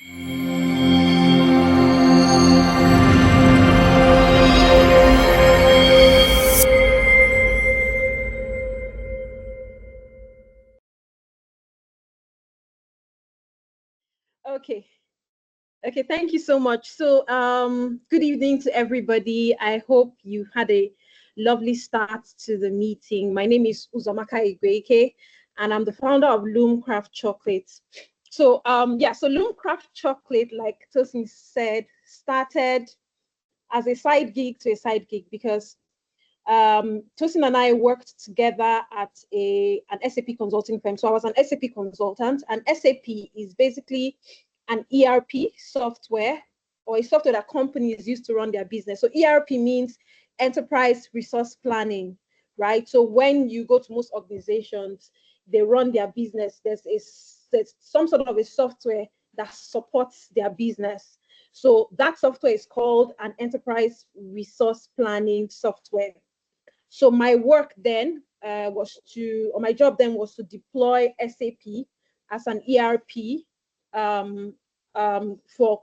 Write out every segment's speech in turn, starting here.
Okay. Okay, thank you so much. So, good evening to everybody. I hope you had a lovely start to the meeting. My name is Uzoamaka Igweike, and I'm the founder of Loomcraft Chocolates. So, so Loomcraft Chocolate, like Tosin said, started as a side gig to a side gig because Tosin and I worked together at an SAP consulting firm. So I was an SAP consultant, and SAP is basically an ERP software or a software that companies use to run their business. So ERP means enterprise resource planning, right? So when you go to most organizations, they run their business. There's some sort of a software that supports their business. So that software is called an enterprise resource planning software. So my work then my job then was to deploy SAP as an ERP for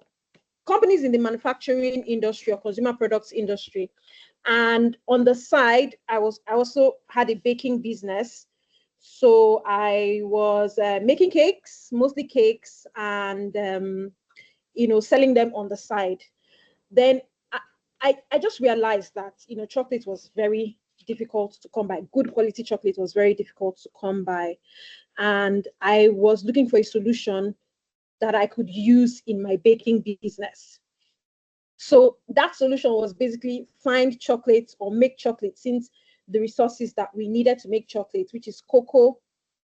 companies in the manufacturing industry or consumer products industry. And on the side, I also had a baking business. So I was making cakes, mostly cakes, and selling them on the side. Then I just realized that chocolate was very difficult to come by. Good quality chocolate was very difficult to come by, and I was looking for a solution that I could use in my baking business. So that solution was basically find chocolate or make chocolate, since the resources that we needed to make chocolate, which is cocoa,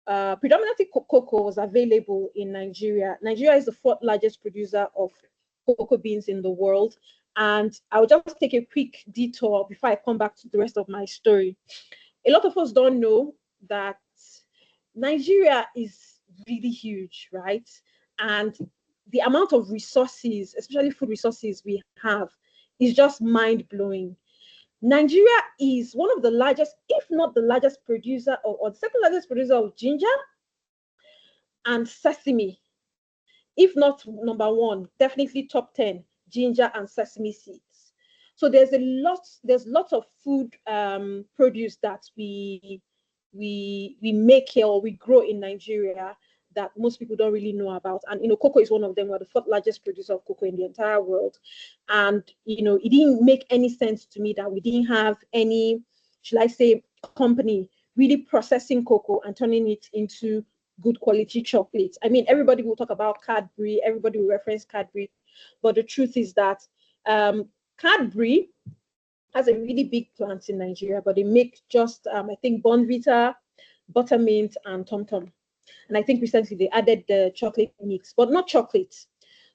predominantly cocoa, was available in Nigeria. Nigeria is the fourth largest producer of cocoa beans in the world. And I'll just take a quick detour before I come back to the rest of my story. A lot of us don't know that Nigeria is really huge, right? And the amount of resources, especially food resources we have, is just mind-blowing. Nigeria is one of the largest, if not the largest producer, or the second largest producer of ginger and sesame. If not number one, definitely top 10, ginger and sesame seeds. So there's lots of food produce that we make here or we grow in Nigeria that most people don't really know about. And cocoa is one of them. We're the fourth largest producer of cocoa in the entire world. And it didn't make any sense to me that we didn't have any, should I say, company really processing cocoa and turning it into good quality chocolate. I mean, everybody will talk about Cadbury, everybody will reference Cadbury, but the truth is that Cadbury has a really big plant in Nigeria, but they make just, I think, Bonvita, Buttermint, and Tom Tom. And I think recently they added the chocolate mix, but not chocolate.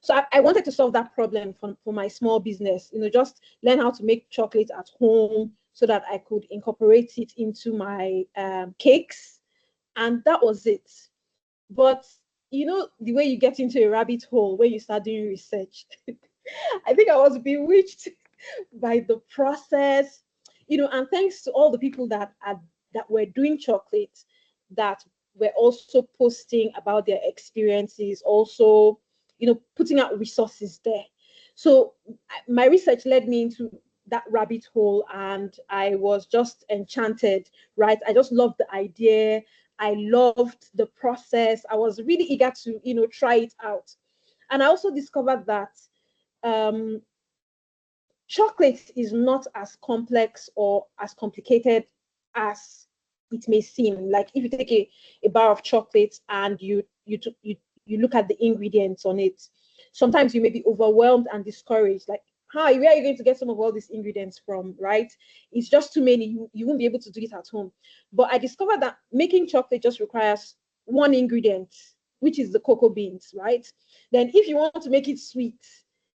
So I wanted to solve that problem for my small business, just learn how to make chocolate at home so that I could incorporate it into my cakes. And that was it. But the way you get into a rabbit hole when you start doing research, I think I was bewitched by the process, and thanks to all the people that were doing chocolate, that were also posting about their experiences, also, putting out resources there. So my research led me into that rabbit hole, and I was just enchanted, right? I just loved the idea. I loved the process. I was really eager to, try it out. And I also discovered that chocolate is not as complex or as complicated as it may seem. Like if you take a bar of chocolate and you look at the ingredients on it, sometimes you may be overwhelmed and discouraged. Like, where are you going to get some of all these ingredients from, right? It's just too many. You won't be able to do it at home. But I discovered that making chocolate just requires one ingredient, which is the cocoa beans, right? Then if you want to make it sweet,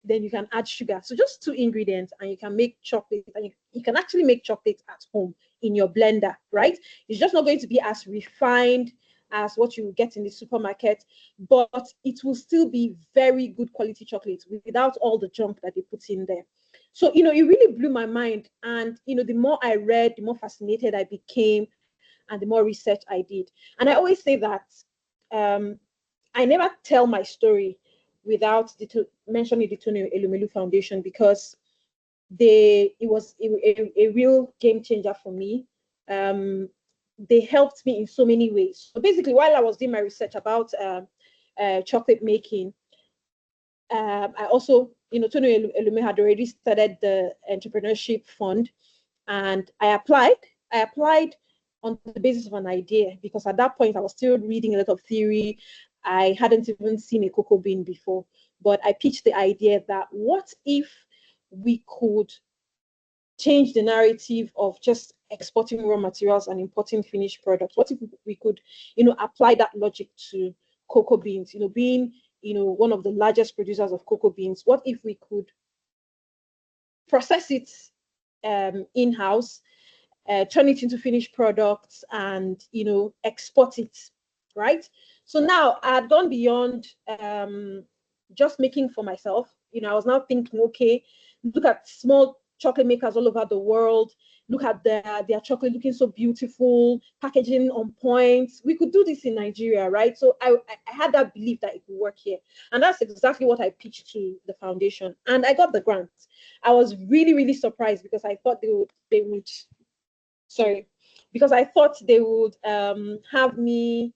then you can add sugar. So just two ingredients and you can make chocolate. And you can actually make chocolate at home in your blender, right? It's just not going to be as refined as what you get in the supermarket, but it will still be very good quality chocolate without all the junk that they put in there. So, it really blew my mind. And, the more I read, the more fascinated I became and the more research I did. And I always say that I never tell my story without mentioning the Tony Elumelu Foundation, because it was a real game changer for me. They helped me in so many ways. So basically, while I was doing my research about chocolate making, I also, Tony Elume had already started the entrepreneurship fund, and I applied. I applied on the basis of an idea, because at that point I was still reading a lot of theory. I hadn't even seen a cocoa bean before, but I pitched the idea that what if we could change the narrative of just exporting raw materials and importing finished products? What if we could, apply that logic to cocoa beans, being, one of the largest producers of cocoa beans? What if we could process it in-house, turn it into finished products, and export it, right? So now I had gone beyond just making for myself. I was now thinking, okay, look at small chocolate makers all over the world. Look at their chocolate looking so beautiful, packaging on point. We could do this in Nigeria, right? So I had that belief that it could work here. And that's exactly what I pitched to the foundation. And I got the grant. I was really, really surprised, because I thought because I thought they would have me,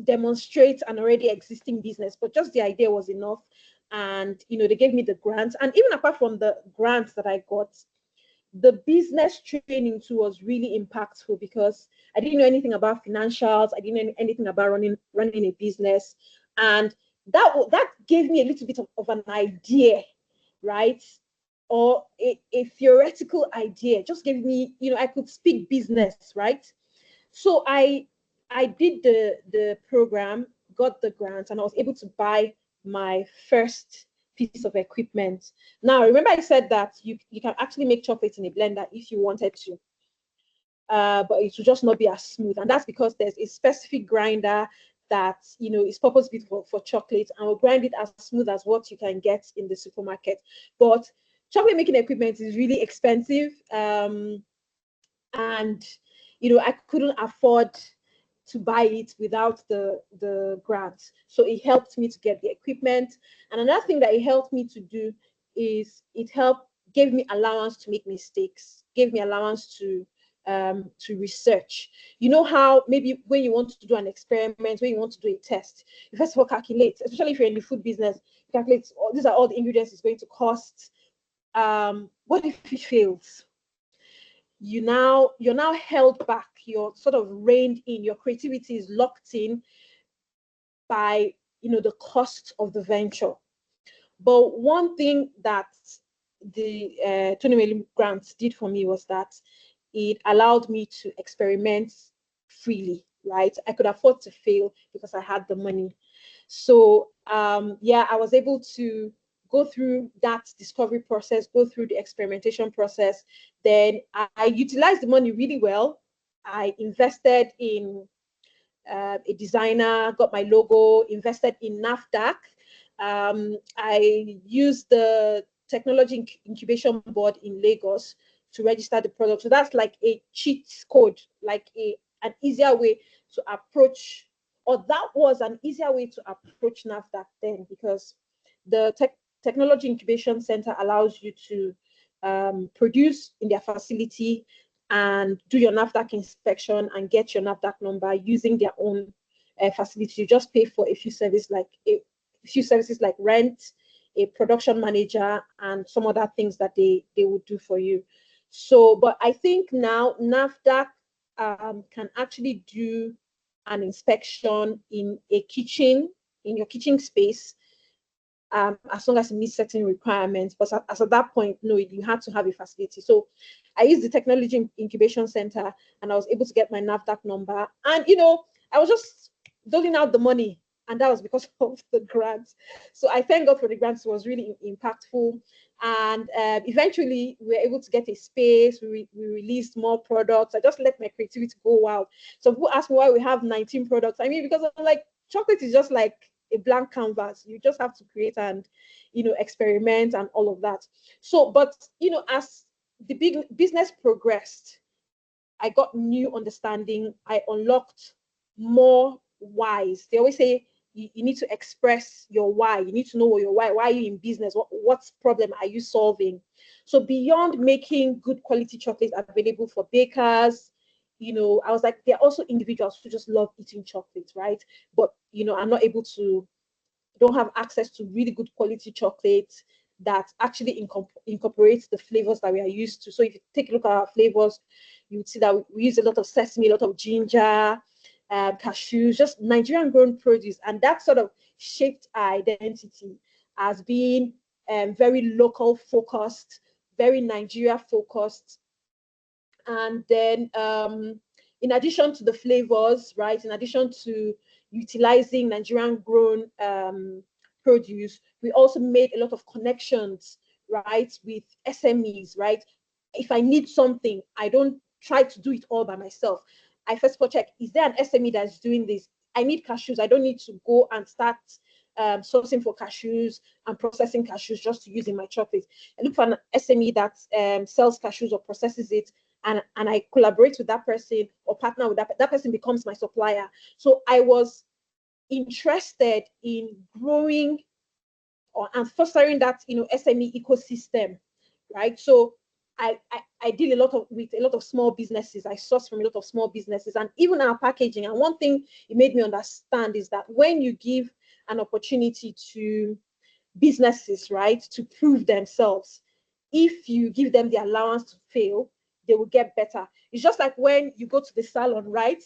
demonstrate an already existing business, but just the idea was enough. And they gave me the grants. And even apart from the grants that I got, the business training too was really impactful, because I didn't know anything about financials. I didn't know anything about running a business. And that gave me a little bit of an idea, right? Or a theoretical idea. Just gave me, I could speak business, right? So I did the program, got the grant, and I was able to buy my first piece of equipment. Now, remember I said that you can actually make chocolate in a blender if you wanted to, but it will just not be as smooth. And that's because there's a specific grinder that is purpose built for chocolate, and will grind it as smooth as what you can get in the supermarket. But chocolate making equipment is really expensive, and I couldn't afford to buy it without the grant. So it helped me to get the equipment. And another thing that it helped me to do is gave me allowance to make mistakes, gave me allowance to research. You know how maybe when you want to do an experiment, when you want to do a test, you first of all calculate, especially if you're in the food business, calculate, these are all the ingredients it's going to cost. What if it fails? You're now held back. You're sort of reined in. Your creativity is locked in by the cost of the venture. But one thing that the Tony Melly grant did for me was that it allowed me to experiment freely, right? I could afford to fail because I had the money. So I was able to go through that discovery process, go through the experimentation process. Then I utilized the money really well. I invested in a designer, got my logo, invested in NAFDAC. I used the technology incubation board in Lagos to register the product. So that's like a cheat code, like an easier way to approach, or that was an easier way to approach NAFDAC then, because the Technology Incubation Center allows you to produce in their facility and do your NAFDAC inspection and get your NAFDAC number using their own facility. You just pay for a few services like rent, a production manager, and some other things that they would do for you. So, but I think now NAFDAC can actually do an inspection in your kitchen space, as long as it meets certain requirements. But as at that point, no, you had to have a facility. So I used the Technology Incubation Center, and I was able to get my NAFDAC number. And, I was just doling out the money, and that was because of the grants. So I thank God for the grants. It was really impactful. And eventually, we were able to get a space. We released more products. I just let my creativity go wild. So people ask me why we have 19 products. I mean, because I'm like, chocolate is just like a blank canvas. You just have to create and experiment and all of that. So, but as the big business progressed, I got new understanding. I unlocked more whys. They always say you need to express your why. You need to know your why. Why are you in business? What problem are you solving? So beyond making good quality chocolates available for bakers, I was like, there are also individuals who just love eating chocolate, right? But I'm not able to, don't have access to really good quality chocolate that actually incorporates the flavors that we are used to. So if you take a look at our flavors, you would see that we use a lot of sesame, a lot of ginger, cashews, just Nigerian grown produce. And that sort of shaped our identity as being very local focused, very Nigeria focused. And then in addition to the flavors, right, in addition to utilizing Nigerian grown produce, we also made a lot of connections, right, with SMEs, right? If I need something, I don't try to do it all by myself. I first go check, is there an SME that's doing this? I need cashews. I don't need to go and start sourcing for cashews and processing cashews just to use in my chocolate. I look for an SME that sells cashews or processes it, and I collaborate with that person or partner with that person becomes my supplier. So I was interested in growing and fostering that SME ecosystem, right? So I did with a lot of small businesses. I sourced from a lot of small businesses, and even our packaging. And one thing it made me understand is that when you give an opportunity to businesses, right, to prove themselves, if you give them the allowance to fail, they will get better. It's just like when you go to the salon, right?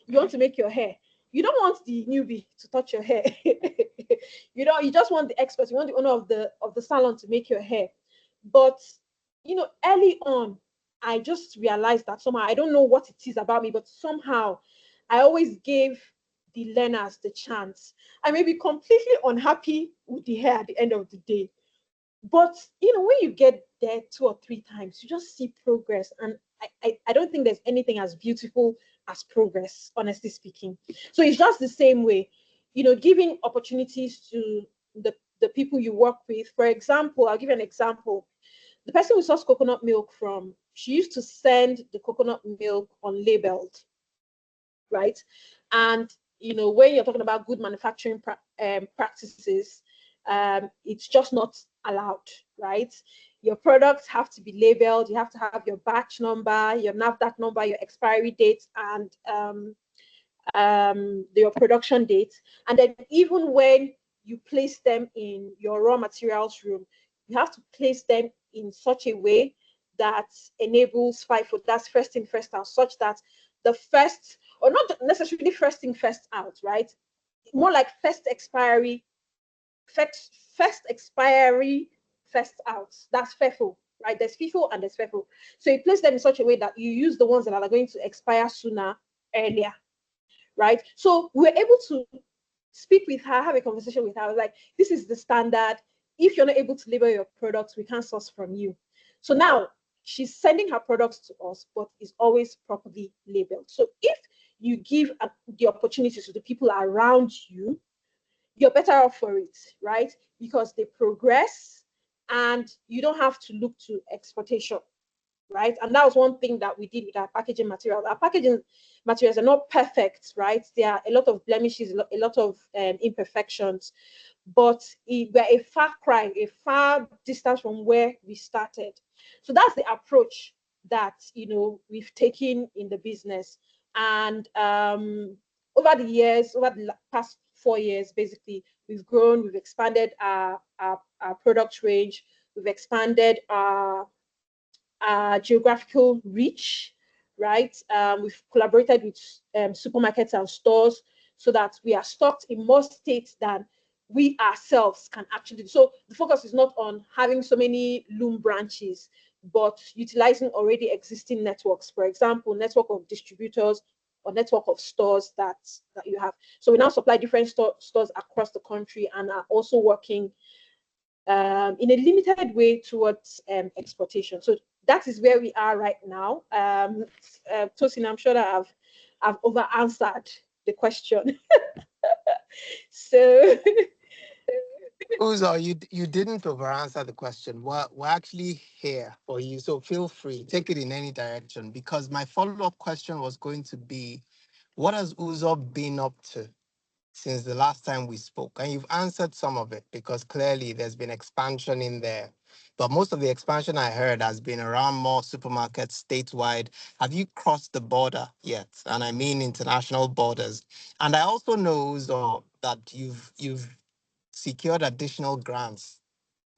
You want to make your hair. You don't want the newbie to touch your hair. You just want the expert. You want the owner of the salon to make your hair. But early on, I just realized that somehow, I don't know what it is about me, but somehow I always gave the learners the chance. I may be completely unhappy with the hair at the end of the day, but when you get there 2 or 3 times, you just see progress. And I don't think there's anything as beautiful as progress, honestly speaking. So it's just the same way, giving opportunities to the people you work with. For example, I'll give you an example. The person we source coconut milk from, she used to send the coconut milk unlabeled, right? And when you're talking about good manufacturing practices, it's just not allowed, right? Your products have to be labeled. You have to have your batch number, your NAFDAC number, your expiry date, and your production date. And then even when you place them in your raw materials room, you have to place them in such a way that enables FIFO, that's first in, first out, such that the first, or not necessarily first in, first out, right? More like first expiry, first out. That's FIFO, right? There's FIFO and there's FIFO. So you place them in such a way that you use the ones that are going to expire sooner, earlier, right? So we're able to speak with her, have a conversation with her. Like, this is the standard. If you're not able to label your products, we can't source from you. So now she's sending her products to us, but is always properly labeled. So if you give the opportunity to the people around you, you're better off for it, right? Because they progress and you don't have to look to exportation, right? And that was one thing that we did with our packaging materials. Our packaging materials are not perfect, right? There are a lot of blemishes, a lot of imperfections, but we're a far distance from where we started. So that's the approach that we've taken in the business. And over the past 4 years, basically, we've grown, we've expanded our product range, we've expanded our geographical reach, right? We've collaborated with supermarkets and stores so that we are stocked in more states than we ourselves can actually do. So the focus is not on having so many loom branches, but utilizing already existing networks. For example, network of distributors or network of stores that you have. So we now supply different stores across the country and are also working in a limited way towards exportation. So that is where we are right now. Tosin, I'm sure that I've over answered the question. So Uzo, you didn't over answer the question. We're actually here for you, so feel free, take it in any direction. Because my follow-up question was going to be, what has Uzo been up to? since the last time we spoke? And you've answered some of it because clearly there's been expansion in there. But most of the expansion I heard has been around more supermarkets statewide. Have you crossed the border yet? And I mean international borders. And I also know so that you've secured additional grants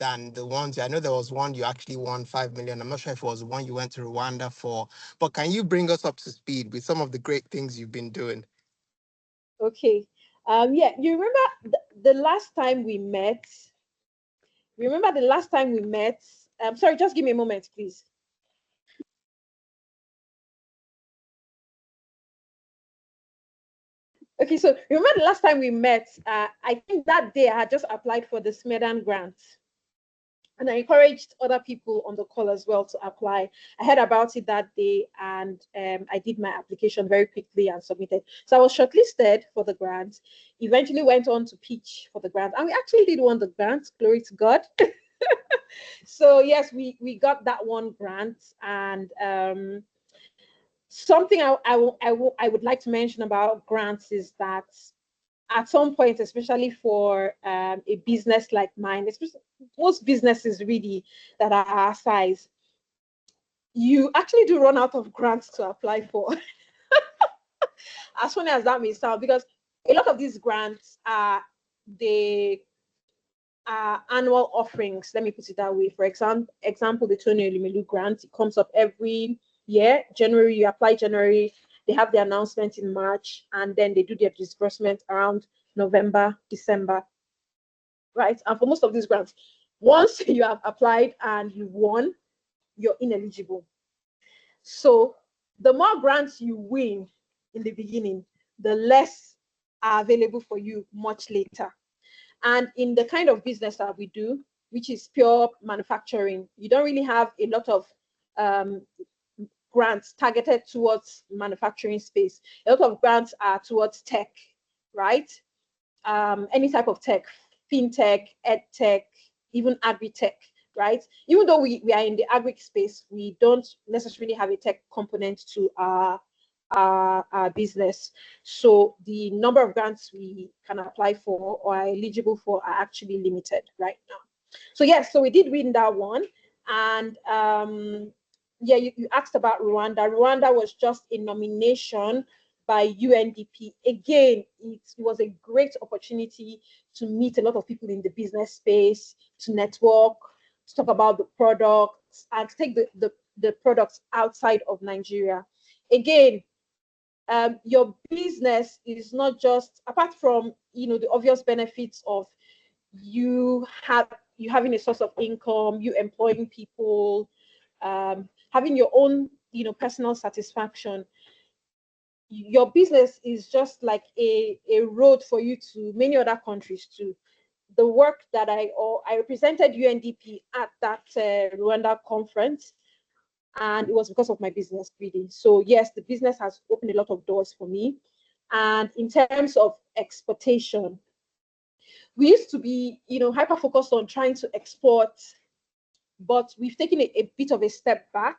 than the ones. I know there was one you actually won 5 million. I'm not sure if it was the one you went to Rwanda for. But can you bring us up to speed with some of the great things you've been doing? Okay. Yeah, you remember the last time we met? Remember the last time we met? Sorry, just give me a moment, please. Okay, so remember the last time we met? I think that day I had just applied for the Smedan grant. And I encouraged other people on the call as well to apply. I heard about it that day, and I did my application very quickly and submitted. So I was shortlisted for the grant, eventually went on to pitch for the grant, and we actually did won the grant, glory to God. So yes, we got that one grant. And something I would like to mention about grants is that at some point, especially for a business like mine, especially most businesses really that are our size, you actually do run out of grants to apply for. As funny as that may sound, because a lot of these grants are annual offerings. Let me put it that way. For example, the Tony Elumelu grant, it comes up every year. January, you apply January, they have the announcement in March, and then they do their disbursement around November, December, right? And for most of these grants, once you have applied and you won, you're ineligible. So the more grants you win in the beginning, the less are available for you much later. And in the kind of business that we do, which is pure manufacturing, you don't really have a lot of grants targeted towards manufacturing space. A lot of grants are towards tech, right? Any type of tech, fintech, ed tech, even agri-tech, right? Even though we are in the agri space, we don't necessarily have a tech component to our business. So the number of grants we can apply for or are eligible for are actually limited right now. So yes, so we did win that one. And yeah, you asked about Rwanda. Rwanda was just a nomination by UNDP. Again, it was a great opportunity to meet a lot of people in the business space, to network, to talk about the products, and to take the products outside of Nigeria. Again, your business is not just, apart from the obvious benefits of you having a source of income, you employing people, having your own personal satisfaction. Your business is just like a road for you to many other countries too. The work that I represented UNDP at that Rwanda conference, and it was because of my business really. So yes, the business has opened a lot of doors for me. And in terms of exportation, we used to be hyper focused on trying to export, but we've taken a bit of a step back,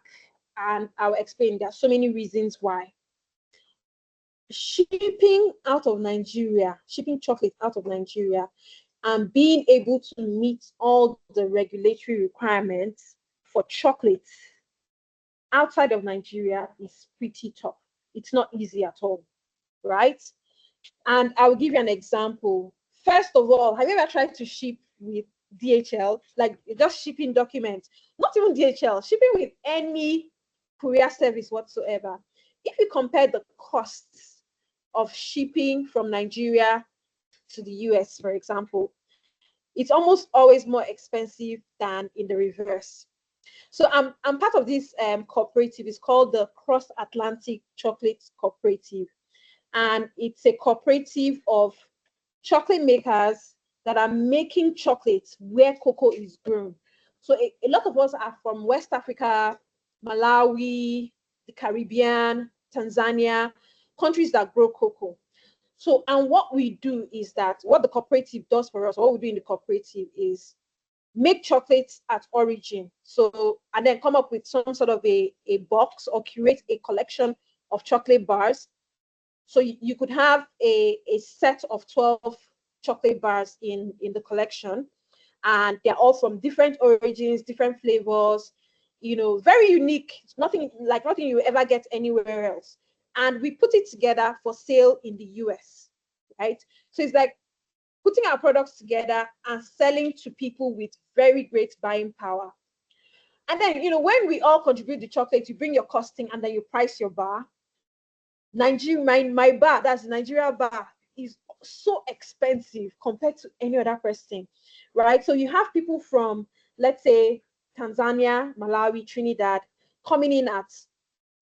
and I'll explain. There are so many reasons why. Shipping out of Nigeria, shipping chocolate out of Nigeria, and being able to meet all the regulatory requirements for chocolate outside of Nigeria is pretty tough. It's not easy at all, right? And I'll give you an example. First of all, have you ever tried to ship with DHL, like just shipping documents? Not even DHL, shipping with any courier service whatsoever. If you compare the costs of shipping from Nigeria to the US, for example, it's almost always more expensive than in the reverse. So I'm part of this cooperative. It's called the Cross Atlantic Chocolate Cooperative. And it's a cooperative of chocolate makers that are making chocolate where cocoa is grown. So a lot of us are from West Africa, Malawi, the Caribbean, Tanzania, countries that grow cocoa. So, and what we do is that what the cooperative does for us, what we do in the cooperative is make chocolates at origin. So, and then come up with some sort of a box or curate a collection of chocolate bars So you could have a set of 12 chocolate bars in the collection, and they're all from different origins, different flavors, very unique. It's nothing you ever get anywhere else. And we put it together for sale in the US, right? So it's like putting our products together and selling to people with very great buying power. And then, when we all contribute the chocolate, you bring your costing and then you price your bar. Nigeria, my bar, that's the Nigeria bar, is so expensive compared to any other person, right? So you have people from, let's say, Tanzania, Malawi, Trinidad, coming in at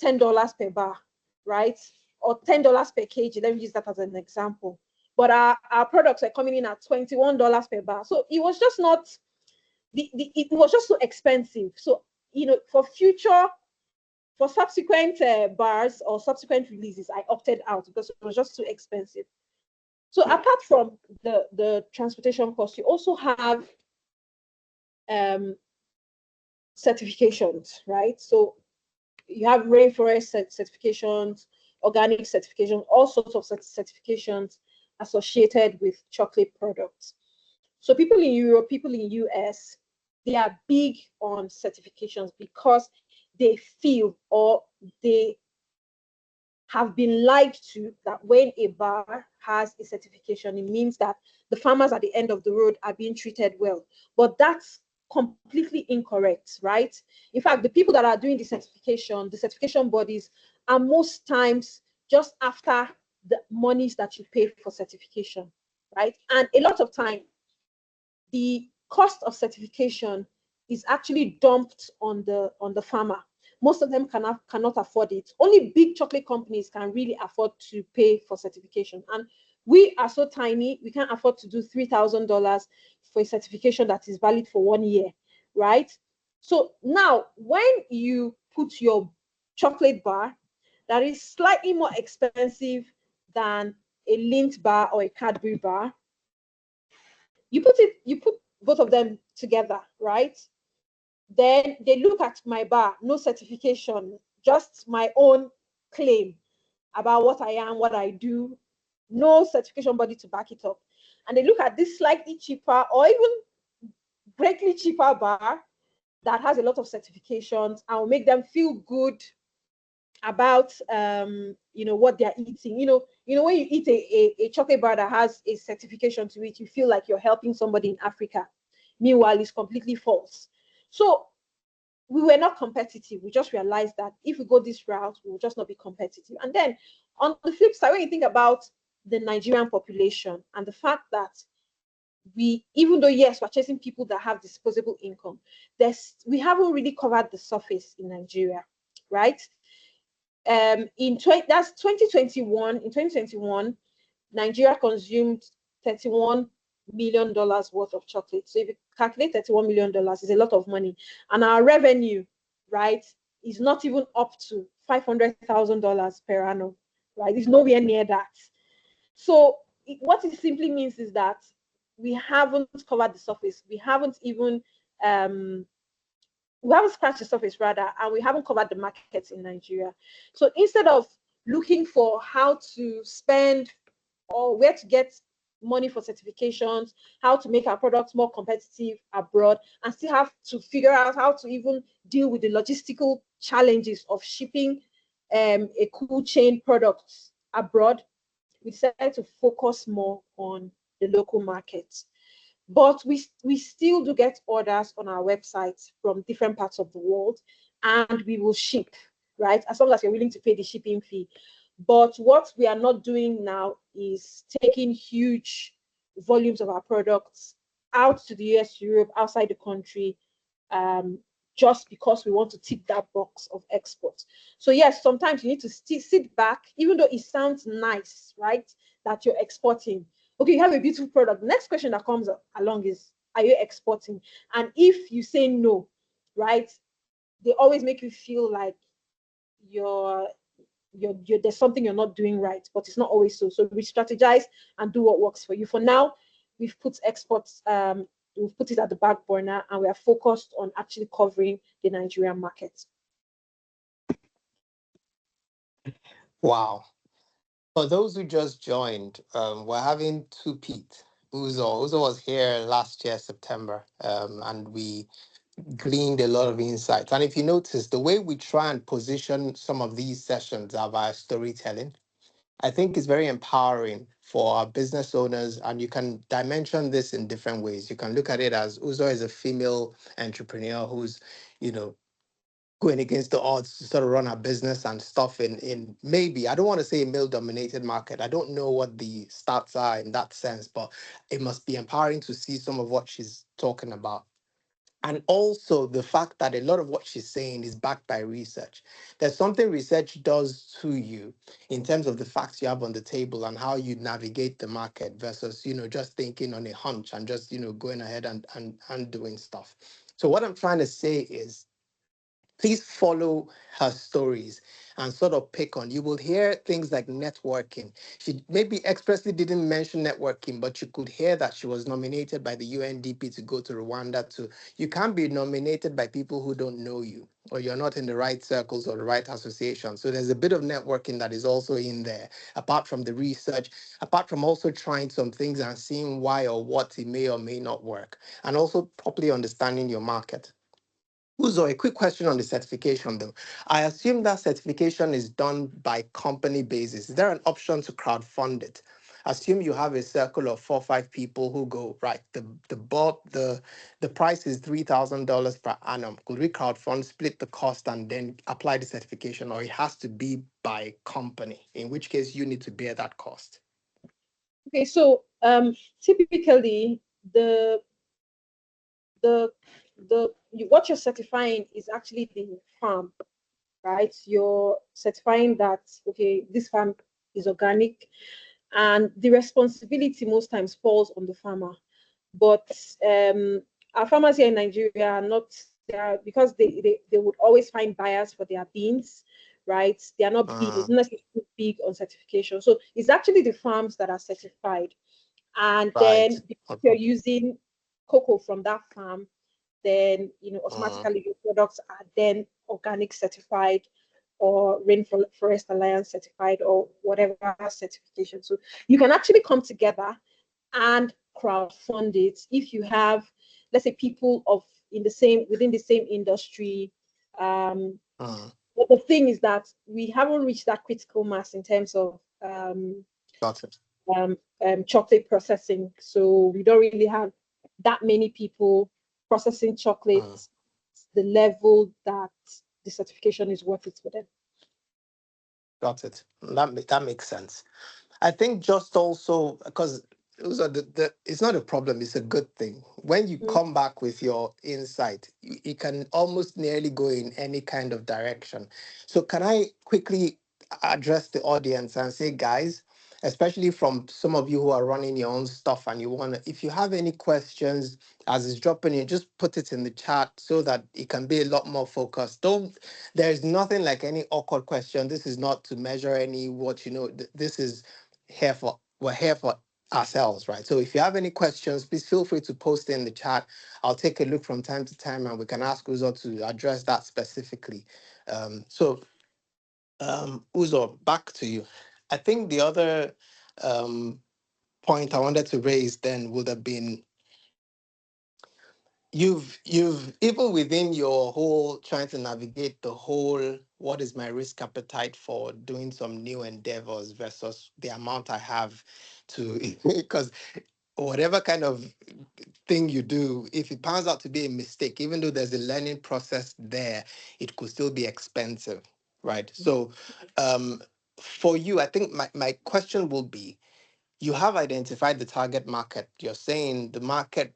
$10 per bar, right? Or $10 per kg. Let me use that as an example. But our products are coming in at $21 per bar. So it was just not, it was just so expensive. So, for subsequent bars or subsequent releases, I opted out because it was just too expensive. So apart from the transportation cost, you also have certifications, right? So you have rainforest certifications, organic certifications, all sorts of certifications associated with chocolate products. So people in Europe, people in US, they are big on certifications because they feel, or they have been lied to, that when a bar has a certification, it means that the farmers at the end of the road are being treated well. But that's completely incorrect, right? In fact, the people that are doing the certification bodies, are most times just after the monies that you pay for certification, right? And a lot of time, the cost of certification is actually dumped on the farmer. Most of them cannot afford it. Only big chocolate companies can really afford to pay for certification. And we are so tiny, we can't afford to do $3,000 for a certification that is valid for 1 year, right? So now, when you put your chocolate bar that is slightly more expensive than a Lindt bar or a Cadbury bar, you put both of them together, right? Then they look at my bar, no certification, just my own claim about what I am, what I do, no certification body to back it up. And they look at this slightly cheaper or even greatly cheaper bar that has a lot of certifications and will make them feel good about what they're eating. When you eat a chocolate bar that has a certification to it, you feel like you're helping somebody in Africa. Meanwhile, it's completely false. So we were not competitive. We just realized that if we go this route, we will just not be competitive. And then on the flip side, when you think about the Nigerian population and the fact that even though, yes, we're chasing people that have disposable income, we haven't really covered the surface in Nigeria, right? That's 2021. In 2021, Nigeria consumed $31 million worth of chocolate. So if you calculate $31 million, is a lot of money. And our revenue, right, is not even up to $500,000 per annum, right? It's nowhere near that. So what it simply means is that we haven't covered the surface. We haven't scratched the surface, rather, and we haven't covered the markets in Nigeria. So instead of looking for how to spend or where to get money for certifications, how to make our products more competitive abroad, and still have to figure out how to even deal with the logistical challenges of shipping a cool chain products abroad, we decided to focus more on the local markets. But we still do get orders on our website from different parts of the world, and we will ship, right? As long as you're willing to pay the shipping fee. But what we are not doing now is taking huge volumes of our products out to the US, Europe, outside the country, just because we want to tick that box of export. So yes, sometimes you need to sit back, even though it sounds nice, right, that you're exporting. Okay, you have a beautiful product. The next question that comes along is, are you exporting? And if you say no, right, they always make you feel like there's something you're not doing right, but it's not always so. So we strategize and do what works for you. For now, we've put exports, we've put it at the back burner, and we are focused on actually covering the Nigerian market. Wow. For those who just joined, we're having two Pete. Uzo was here last year, September, and we gleaned a lot of insights. And if you notice, the way we try and position some of these sessions are via storytelling. I think it's very empowering for our business owners, and you can dimension this in different ways. You can look at it as Uzo is a female entrepreneur who's, you know, going against the odds to sort of run her business and stuff in maybe, I don't want to say a male dominated market. I don't know what the stats are in that sense, but it must be empowering to see some of what she's talking about. And also the fact that a lot of what she's saying is backed by research. There's something research does to you in terms of the facts you have on the table and how you navigate the market versus, just thinking on a hunch and just, going ahead and doing stuff. So what I'm trying to say is, please follow her stories and sort of pick on. You will hear things like networking. She maybe expressly didn't mention networking, but you could hear that she was nominated by the UNDP to go to Rwanda to. You can't be nominated by people who don't know you or you're not in the right circles or the right association. So there's a bit of networking that is also in there, apart from the research, apart from also trying some things and seeing why or what it may or may not work, and also properly understanding your market. Uzo, a quick question on the certification though. I assume that certification is done by company basis. Is there an option to crowdfund it? Assume you have a circle of 4 or 5 people who go, right, the price is $3,000 per annum. Could we crowdfund, split the cost, and then apply the certification, or it has to be by company, in which case you need to bear that cost? Okay, so typically the the what you're certifying is actually the farm, right? You're certifying that, okay, this farm is organic, and the responsibility most times falls on the farmer. But our farmers here in Nigeria are not there because they would always find buyers for their beans, right? They are not big, Uh, not necessarily big on certification. So it's actually the farms that are certified. And right. then if you're Okay. using cocoa from that farm, then Uh, automatically your products are then organic certified or Rainforest Alliance certified or whatever certification. So you can actually come together and crowdfund it if you have, let's say, people of in the same within the same industry. uh, But the thing is that we haven't reached that critical mass in terms of got it. um, chocolate processing. So we don't really have that many people processing Uh, chocolates, the level that the certification is worth it for them. got it. That makes sense. I think just also because those are it's not a problem, it's a good thing. When you Mm. come back with your insight, you can almost nearly go in any kind of direction. So can I quickly address the audience and say, guys, especially from some of you who are running your own stuff and you want to, if you have any questions as it's dropping in, just put it in the chat so that it can be a lot more focused. Don't, there's nothing like any awkward question. This is not to measure any what this is we're here for ourselves, right? So if you have any questions, please feel free to post in the chat. I'll take a look from time to time and we can ask Uzo to address that specifically. Uzo, back to you. I think the other um, point I wanted to raise then would have been you've even within your whole trying to navigate the whole what is my risk appetite for doing some new endeavors versus the amount I have to because whatever kind of thing you do, if it pans out to be a mistake, even though there's a learning process there, it could still be expensive, right? So for you, I think my question will be, you have identified the target market. You're saying the market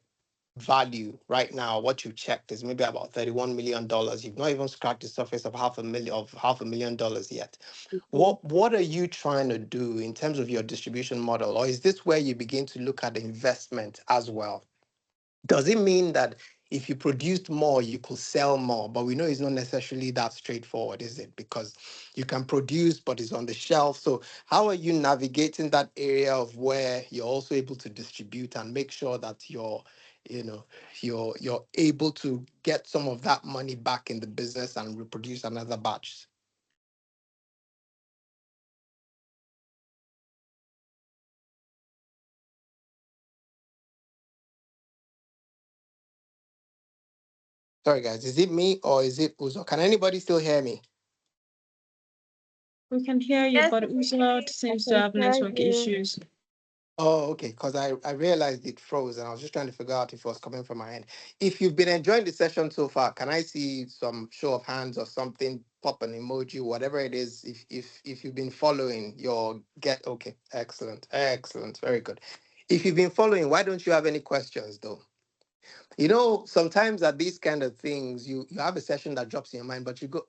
value right now, what you checked is maybe about $31 million. You've not even scratched the surface of $500,000 yet. Mhm. What are you trying to do in terms of your distribution model? Or is this where you begin to look at investment as well? Does it mean that if you produced more, you could sell more? But we know it's not necessarily that straightforward, is it? Because you can produce, but it's on the shelf. So how are you navigating that area of where you're also able to distribute and make sure that you know, you're able to get some of that money back in the business and reproduce another batch? Sorry, guys. Is it me or is it Uzo? Can anybody still hear me? We can hear you, Yes, but Uzo seems to have network issues. Oh, okay. Because I realized it froze and I was just trying to figure out if it was coming from my end. If you've been enjoying the session so far, can I see some show of hands or something? Pop an emoji, whatever it is. If you've been following your get okay, excellent, excellent, very good. If you've been following, why don't you have any questions though? You know, sometimes at these kind of things, you have a session that drops in your mind, but you go,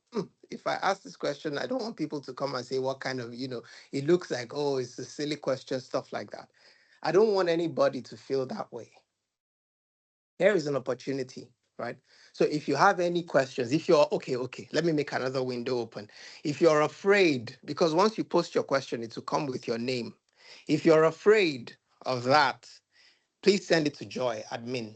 if I ask this question, I don't want people to come and say what kind of, it looks like, oh, it's a silly question, stuff like that. I don't want anybody to feel that way. Here is an opportunity, right? So if you have any questions, if you're okay, let me make another window open. If you're afraid, because once you post your question, it will come with your name. If you're afraid of that, please send it to Joy, admin.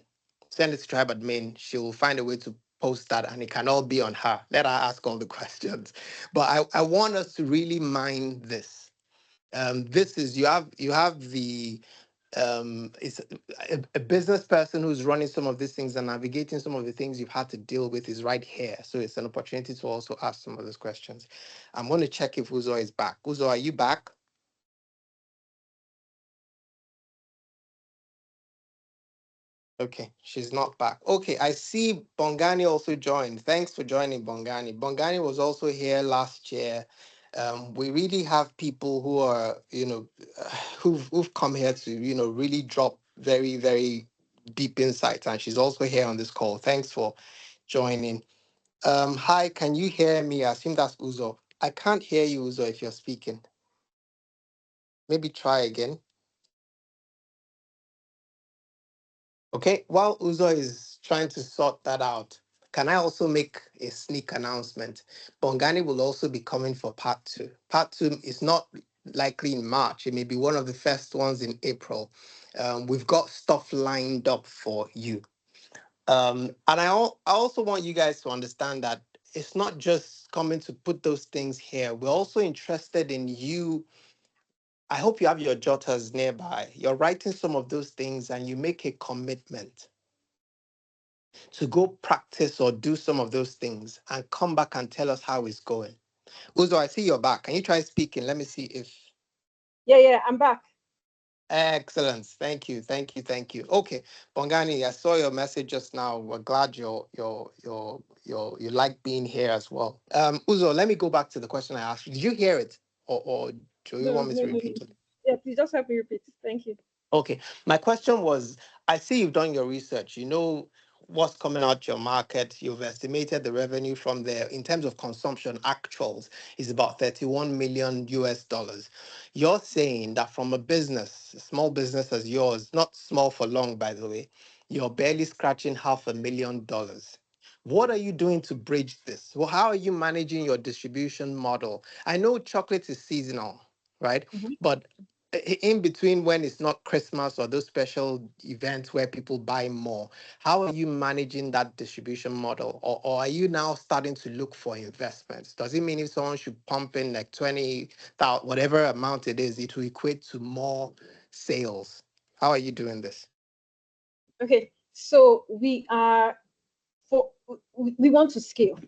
Send it to Tribe admin. She will find a way to post that and it can all be on her. Let her ask all the questions. But I want us to really mind this. This is you have the it's a business person who's running some of these things and navigating some of the things you've had to deal with is right here. So it's an opportunity to also ask some of those questions. I'm going to check if Uzo is back. Uzo, are you back? Okay, she's not back. Okay, I see Bongani also joined. Thanks for joining, Bongani. Bongani was also here last year. We really have people who are, who've come here to, really drop very, very deep insights. And she's also here on this call. Thanks for joining. Hi, can you hear me? I assume that's Uzo. I can't hear you, Uzo, if you're speaking. Maybe try again. Okay, while Uzo is trying to sort that out, can I also make a sneak announcement? Bongani will also be coming for part two. Part two is not likely in March. It may be one of the first ones in April. We've got stuff lined up for you. And I also want you guys to understand that it's not just coming to put those things here. We're also interested in you. I hope you have your jotters nearby. You're writing some of those things and you make a commitment to go practice or do some of those things and come back and tell us how it's going. Uzo, I see you're back. Can you try speaking? Let me see if. Yeah, I'm back. Excellent. Thank you. Thank you. Thank you. Okay, Bongani, I saw your message just now. We're glad you like being here as well. Uzo, let me go back to the question I asked you. Did you hear it, or do you No, want me no, to no. repeat it? Yeah, please just help me repeat. Thank you. Okay. My question was, I see you've done your research. You know what's coming out your market. You've estimated the revenue from there in terms of consumption actuals is about 31 million US dollars. You're saying that from a business, a small business as yours, not small for long, by the way, you're barely scratching $500,000. What are you doing to bridge this? Well, how are you managing your distribution model? I know chocolate is seasonal, right? Mhm. But in between when it's not Christmas or those special events where people buy more, how are you managing that distribution model? Or are you now starting to look for investments? Does it mean if someone should pump in like 20,000, whatever amount it is, it will equate to more sales? How are you doing this? Okay, so we want to scale,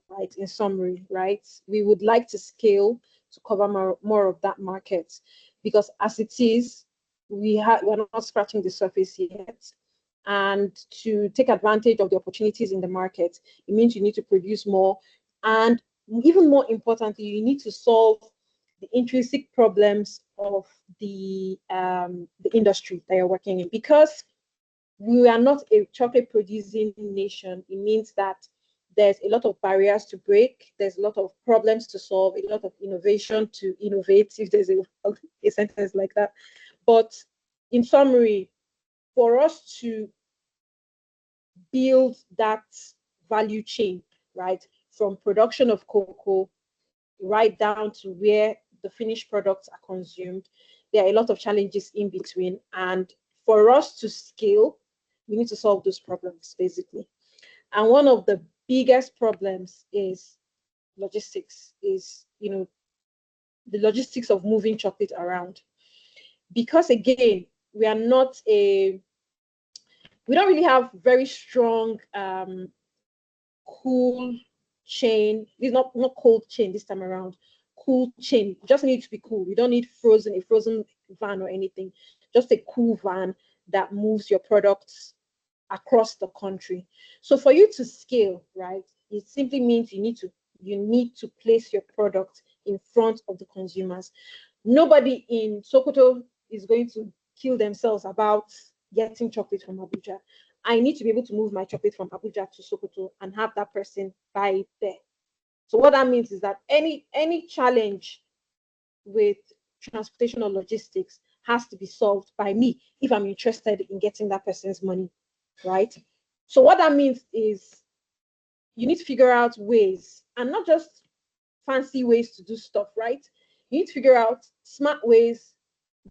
right? In summary, right? We would like to scale to cover more of that market because as it is, we're not scratching the surface yet. And to take advantage of the opportunities in the market, it means you need to produce more. And even more importantly, you need to solve the intrinsic problems of the industry that you're working in. Because we are not a chocolate producing nation, it means that there's a lot of barriers to break, there's a lot of problems to solve, a lot of innovation to innovate, if there's a sentence like that. But in summary, for us to build that value chain, right, from production of cocoa right down to where the finished products are consumed, there are a lot of challenges in between. And for us to scale, we need to solve those problems basically. And one of the biggest problems is logistics, is the logistics of moving chocolate around. Because again, we are not a we don't really have very strong cool chain. It's not cold chain this time around. Cool chain. Just need to be cool. You don't need a frozen van or anything. Just a cool van that moves your products across the country. So for you to scale, right, it simply means you need to place your product in front of the consumers. Nobody in Sokoto is going to kill themselves about getting chocolate from Abuja. I need to be able to move my chocolate from Abuja to Sokoto and have that person buy it there. So what that means is that any challenge with transportation or logistics has to be solved by me if I'm interested in getting that person's money, right? So what that means is you need to figure out ways, and not just fancy ways to do stuff, right? You need to figure out smart ways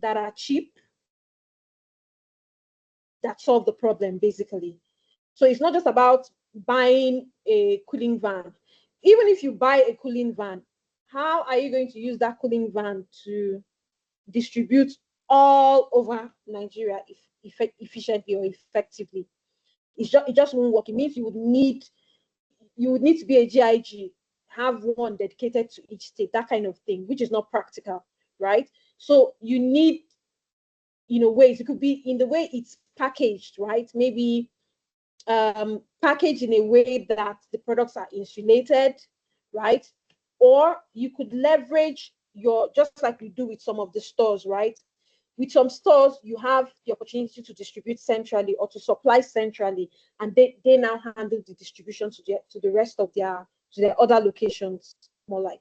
that are cheap, that solve the problem, basically. So it's not just about buying a cooling van. Even if you buy a cooling van, how are you going to use that cooling van to distribute all over Nigeria efficiently or effectively? It just won't work. It means you would need to be a GIG, have one dedicated to each state, that kind of thing, which is not practical, right? So you need, ways. It could be in the way it's packaged, right? Maybe packaged in a way that the products are insulated, right? Or you could leverage just like we do with some of the stores, right? With some stores, you have the opportunity to distribute centrally or to supply centrally, and they now handle the distribution to the rest of their other locations, more like.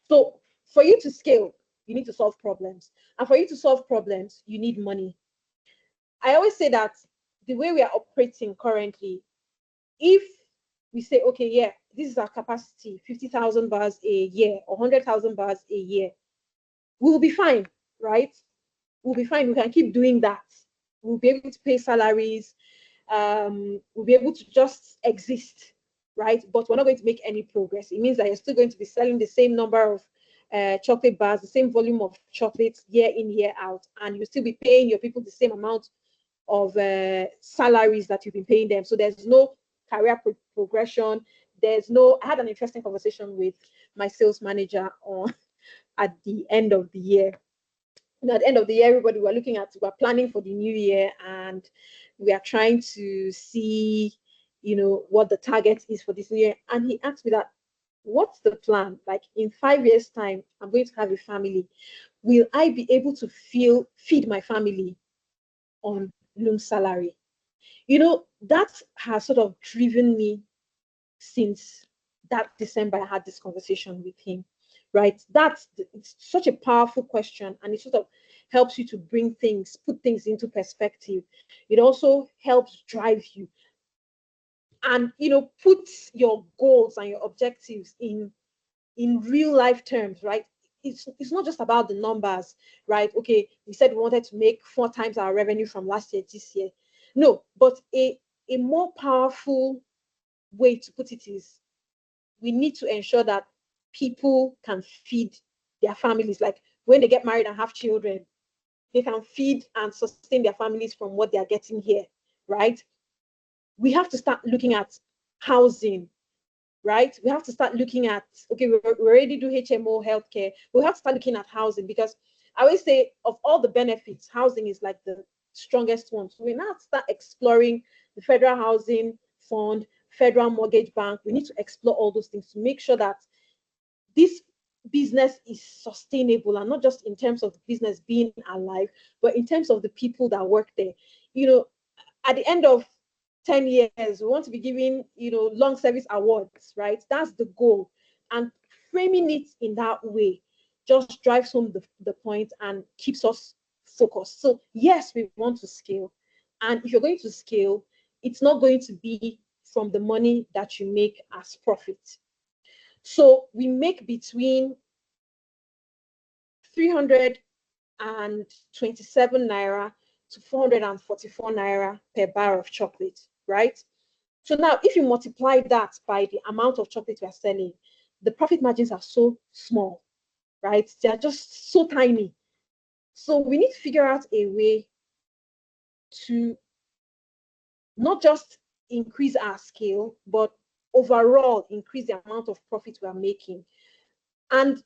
So for you to scale, you need to solve problems. And for you to solve problems, you need money. I always say that the way we are operating currently, if we say, okay, yeah, this is our capacity, 50,000 bars a year or 100,000 bars a year, we'll be fine, right? We'll be fine. We can keep doing that. We'll be able to pay salaries. We'll be able to just exist, right? But we're not going to make any progress. It means that you're still going to be selling the same number of chocolate bars, the same volume of chocolates year in, year out, and you'll still be paying your people the same amount of salaries that you've been paying them. So there's no career progression. I had an interesting conversation with my sales manager at the end of the year. At the end of the year, we're planning for the new year, and we are trying to see, what the target is for this year. And he asked me that, what's the plan? Like in 5 years' time, I'm going to have a family. Will I be able to feed my family on loan salary? That has sort of driven me since that December I had this conversation with him, right? It's such a powerful question, and it sort of helps you to put things into perspective. It also helps drive you and, put your goals and your objectives in real life terms, right? It's not just about the numbers, right? Okay, we said we wanted to make 4 times our revenue from last year this year. No, but a more powerful way to put it is, we need to ensure that people can feed their families. Like when they get married and have children, they can feed and sustain their families from what they are getting here, right? We have to start looking at housing, right? We have to start looking at, okay, we already do HMO healthcare. We have to start looking at housing, because I always say of all the benefits, housing is like the strongest one. So we now start exploring the Federal Housing Fund, Federal Mortgage Bank. We need to explore all those things to make sure that this business is sustainable, and not just in terms of the business being alive, but in terms of the people that work there. At the end of 10 years, we want to be giving, long service awards, right? That's the goal. And framing it in that way just drives home the point and keeps us focused. So yes, we want to scale. And if you're going to scale, it's not going to be from the money that you make as profit. So we make between 327 naira to 444 naira per bar of chocolate, right? So now if you multiply that by the amount of chocolate we are selling, the profit margins are so small, right? They are just so tiny. So we need to figure out a way to not just increase our scale, but overall increase the amount of profit we are making. And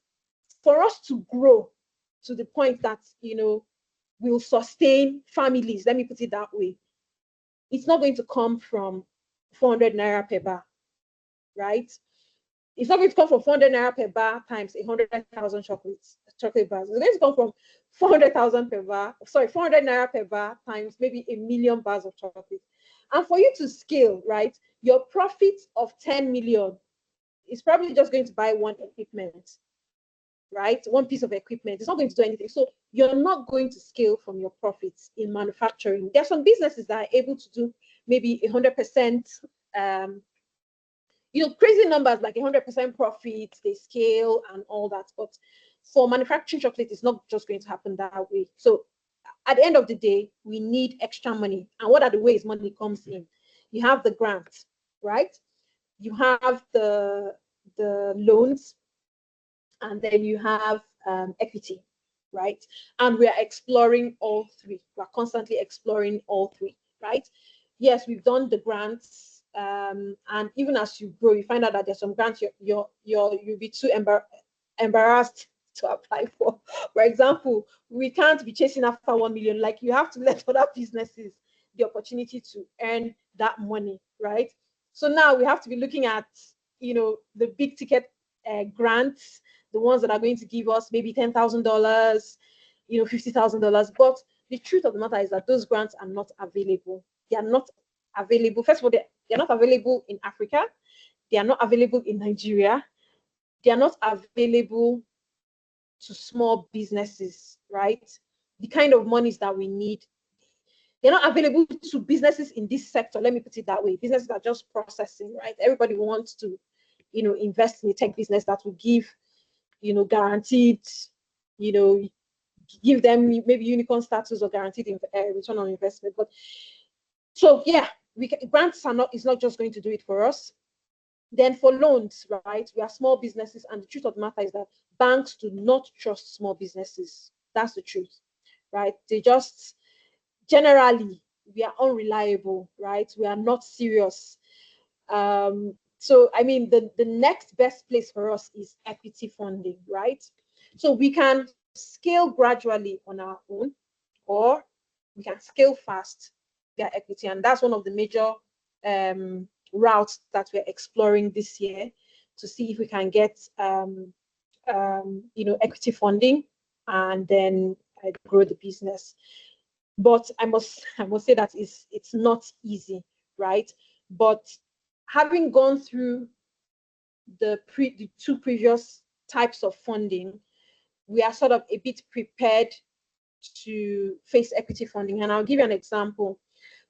for us to grow to the point that, will sustain families, let me put it that way, it's not going to come from 400 naira per bar, right? It's not going to come from 400 naira per bar times 100,000 chocolate bars. It's going to come from 400,000 per bar, 400 naira per bar times maybe 1,000,000 bars of chocolate. And for you to scale, right, your profit of 10 million is probably just going to buy one equipment, right? One piece of equipment. It's not going to do anything. So you're not going to scale from your profits in manufacturing. There are some businesses that are able to do maybe 100%, crazy numbers like 100% profit, they scale and all that. But for manufacturing chocolate, it's not just going to happen that way. So at the end of the day, we need extra money. And what are the ways money comes in? You have the grant, right? You have the loans, and then you have equity, right? And we are exploring all three. We're constantly exploring all three, right? Yes, we've done the grants, and even as you grow, you find out that there's some grants you'll be too embarrassed to apply for. For example, we can't be chasing after 1 million. Like, you have to let other businesses the opportunity to earn that money, right? So now we have to be looking at, the big ticket grants, the ones that are going to give us maybe $10,000, $50,000. But the truth of the matter is that those grants are not available. They are not available. First of all, they're not available in Africa. They are not available in Nigeria. They are not available to small businesses, right? The kind of monies that we need. They're not available to businesses in this sector. Let me put it that way. Businesses are just processing, right? Everybody wants to, invest in a tech business that will give, guaranteed, give them maybe unicorn status or guaranteed return on investment. But so yeah, grants is not just going to do it for us. Then for loans, right? We are small businesses, and the truth of the matter is that banks do not trust small businesses. That's the truth, right? They just generally, we are unreliable, right? We are not serious. So I mean, the next best place for us is equity funding, right? So we can scale gradually on our own, or we can scale fast via equity, and that's one of the major routes that we're exploring this year to see if we can get equity funding and then grow the business. But I must say that it's not easy, right? But having gone through the two previous types of funding, we are sort of a bit prepared to face equity funding. And I'll give you an example.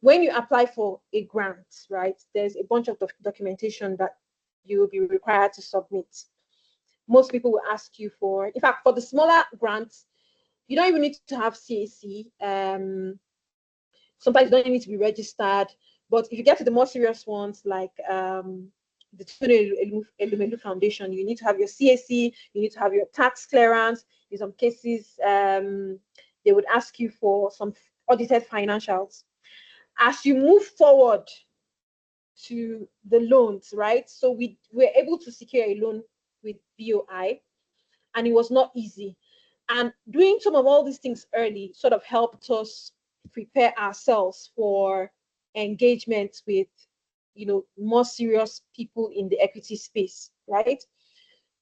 When you apply for a grant, right, there's a bunch of documentation that you will be required to submit. Most people will ask you for, in fact, for the smaller grants, you don't even need to have CAC. Sometimes you don't need to be registered. But if you get to the more serious ones, like the Elumelu Foundation, you need to have your CAC, you need to have your tax clearance. In some cases, they would ask you for some audited financials. As you move forward to the loans, right? So we were able to secure a loan with BOI, and it was not easy. And doing some of all these things early sort of helped us prepare ourselves for engagement with, more serious people in the equity space, right?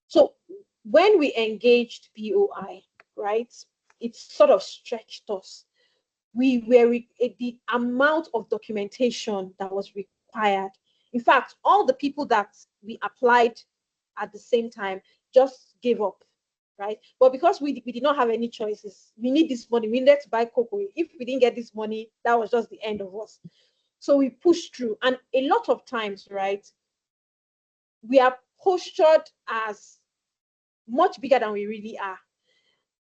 So when we engaged BOI, right, it sort of stretched us. The amount of documentation that was required. In fact, all the people that we applied at the same time just gave up, right? But because we did not have any choices, we need this money. We needed to buy cocoa. If we didn't get this money, that was just the end of us. So we pushed through. And a lot of times, right, we are postured as much bigger than we really are.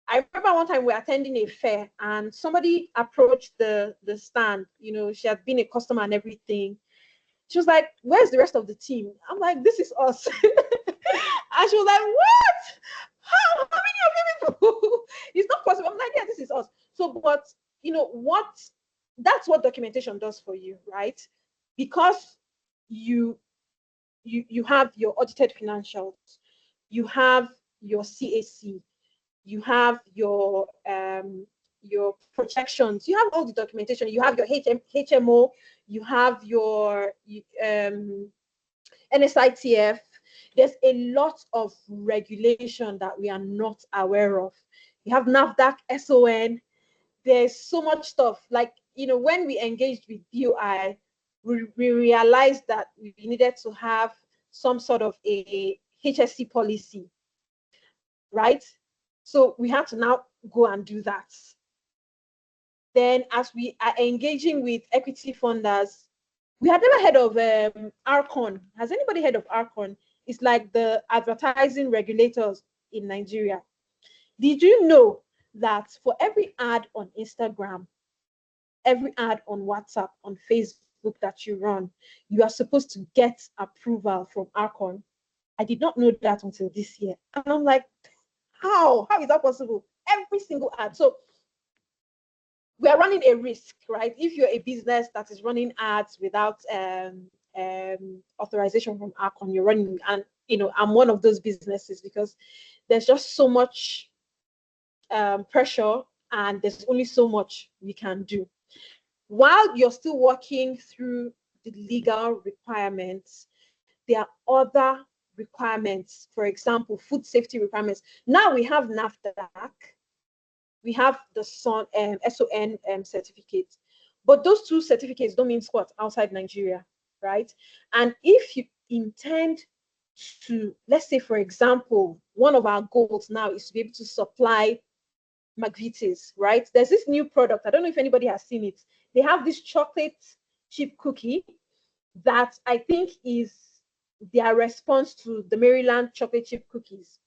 I remember one time we were attending a fair and somebody approached the stand. She had been a customer and everything. She was like, "Where's the rest of the team?" I'm like, "This is us." And she was like, "What? How many of you people?" It's not possible. I'm like, "Yeah, this is us." So, but that's what documentation does for you, right? Because you you have your audited financials, you have your CAC, you have your projections, you have all the documentation, you have your HMO, you have your NSITF. There's a lot of regulation that we are not aware of. You have NAFDAC, SON. There's so much stuff. Like, when we engaged with DOI, we realized that we needed to have some sort of a HSC policy, right? So we had to now go and do that. Then as we are engaging with equity funders, we had never heard of ARCON. Has anybody heard of ARCON? It's like the advertising regulators in Nigeria. Did you know that for every ad on Instagram, every ad on WhatsApp, on Facebook that you run, you are supposed to get approval from ARCON? I did not know that until this year. And I'm like, how is that possible? Every single ad. So we are running a risk, right? If you're a business that is running ads without authorization from ARCON, you're running, and I'm one of those businesses, because there's just so much pressure, and there's only so much we can do. While you're still working through the legal requirements, there are other requirements. For example, food safety requirements. Now we have NAFDAC, we have the SON certificate, but those two certificates don't mean squat outside Nigeria, right? And if you intend to, let's say, for example, one of our goals now is to be able to supply McVitie's, right? There's this new product. I don't know if anybody has seen it. They have this chocolate chip cookie that I think is their response to the Maryland chocolate chip cookies.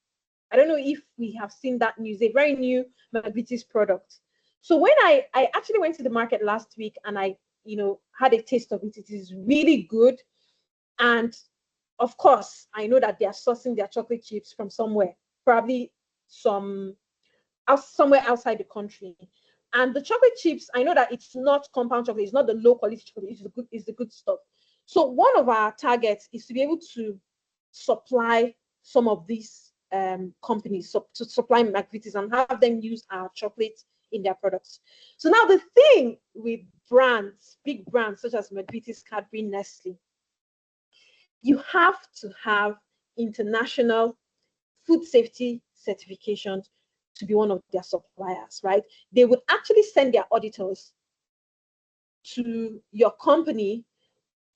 I don't know if we have seen that news. A very new McVitie's product. So when I actually went to the market last week and I had a taste of it, it is really good. And of course, I know that they are sourcing their chocolate chips from somewhere, probably somewhere outside the country. And the chocolate chips, I know that it's not compound chocolate, it's not the low quality chocolate, it's the good stuff. So one of our targets is to be able to supply some of these companies, to supply McVitie's and have them use our chocolate in their products. So now the thing with brands, big brands such as McVitie's, Cadbury, Nestle, you have to have international food safety certifications to be one of their suppliers, right? They would actually send their auditors to your company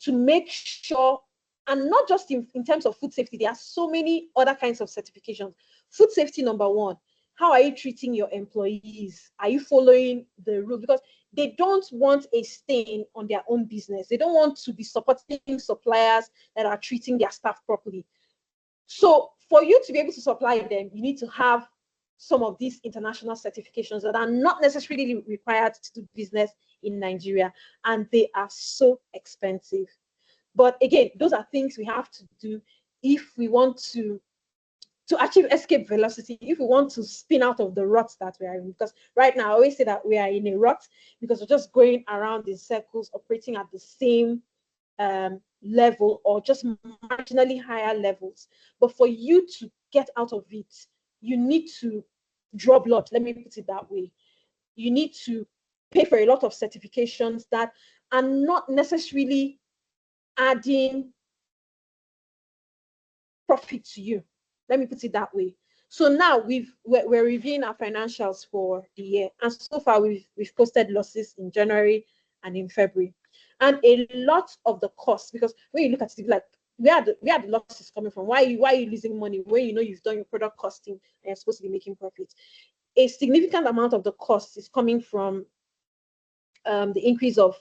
to make sure, and not just in terms of food safety, there are so many other kinds of certifications. Food safety, number one, how are you treating your employees? Are you following the rules? Because they don't want a stain on their own business. They don't want to be supporting suppliers that are treating their staff properly. So for you to be able to supply them, you need to have some of these international certifications that are not necessarily required to do business in Nigeria, and they are so expensive. But again, those are things we have to do if we want to achieve escape velocity, if we want to spin out of the rut that we are in. Because right now, I always say that we are in a rut because we're just going around in circles, operating at the same level or just marginally higher levels. But for you to get out of it, you need to draw blood. Let me put it that way. You need to pay for a lot of certifications that are not necessarily adding profit to you. Let me put it that way. So now we're reviewing our financials for the year, and so far we've posted losses in January and in February, and a lot of the costs, because when you look at it, like where are the losses coming from? Why are you losing money when you know you've done your product costing and you're supposed to be making profits? A significant amount of the cost is coming from the increase of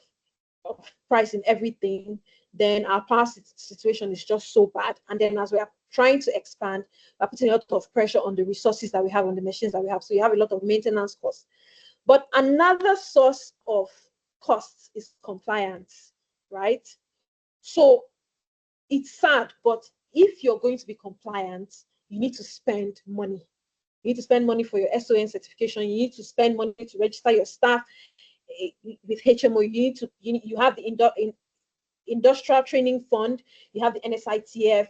price in everything. Then our power situation is just so bad, and then as we are trying to expand, we're putting a lot of pressure on the resources that we have, on the machines that we have. So you have a lot of maintenance costs. But another source of costs is compliance, right? So it's sad, but if you're going to be compliant, you need to spend money. You need to spend money for your SON certification. You need to spend money to register your staff with HMO. You have the industrial training fund, you have the NSITF.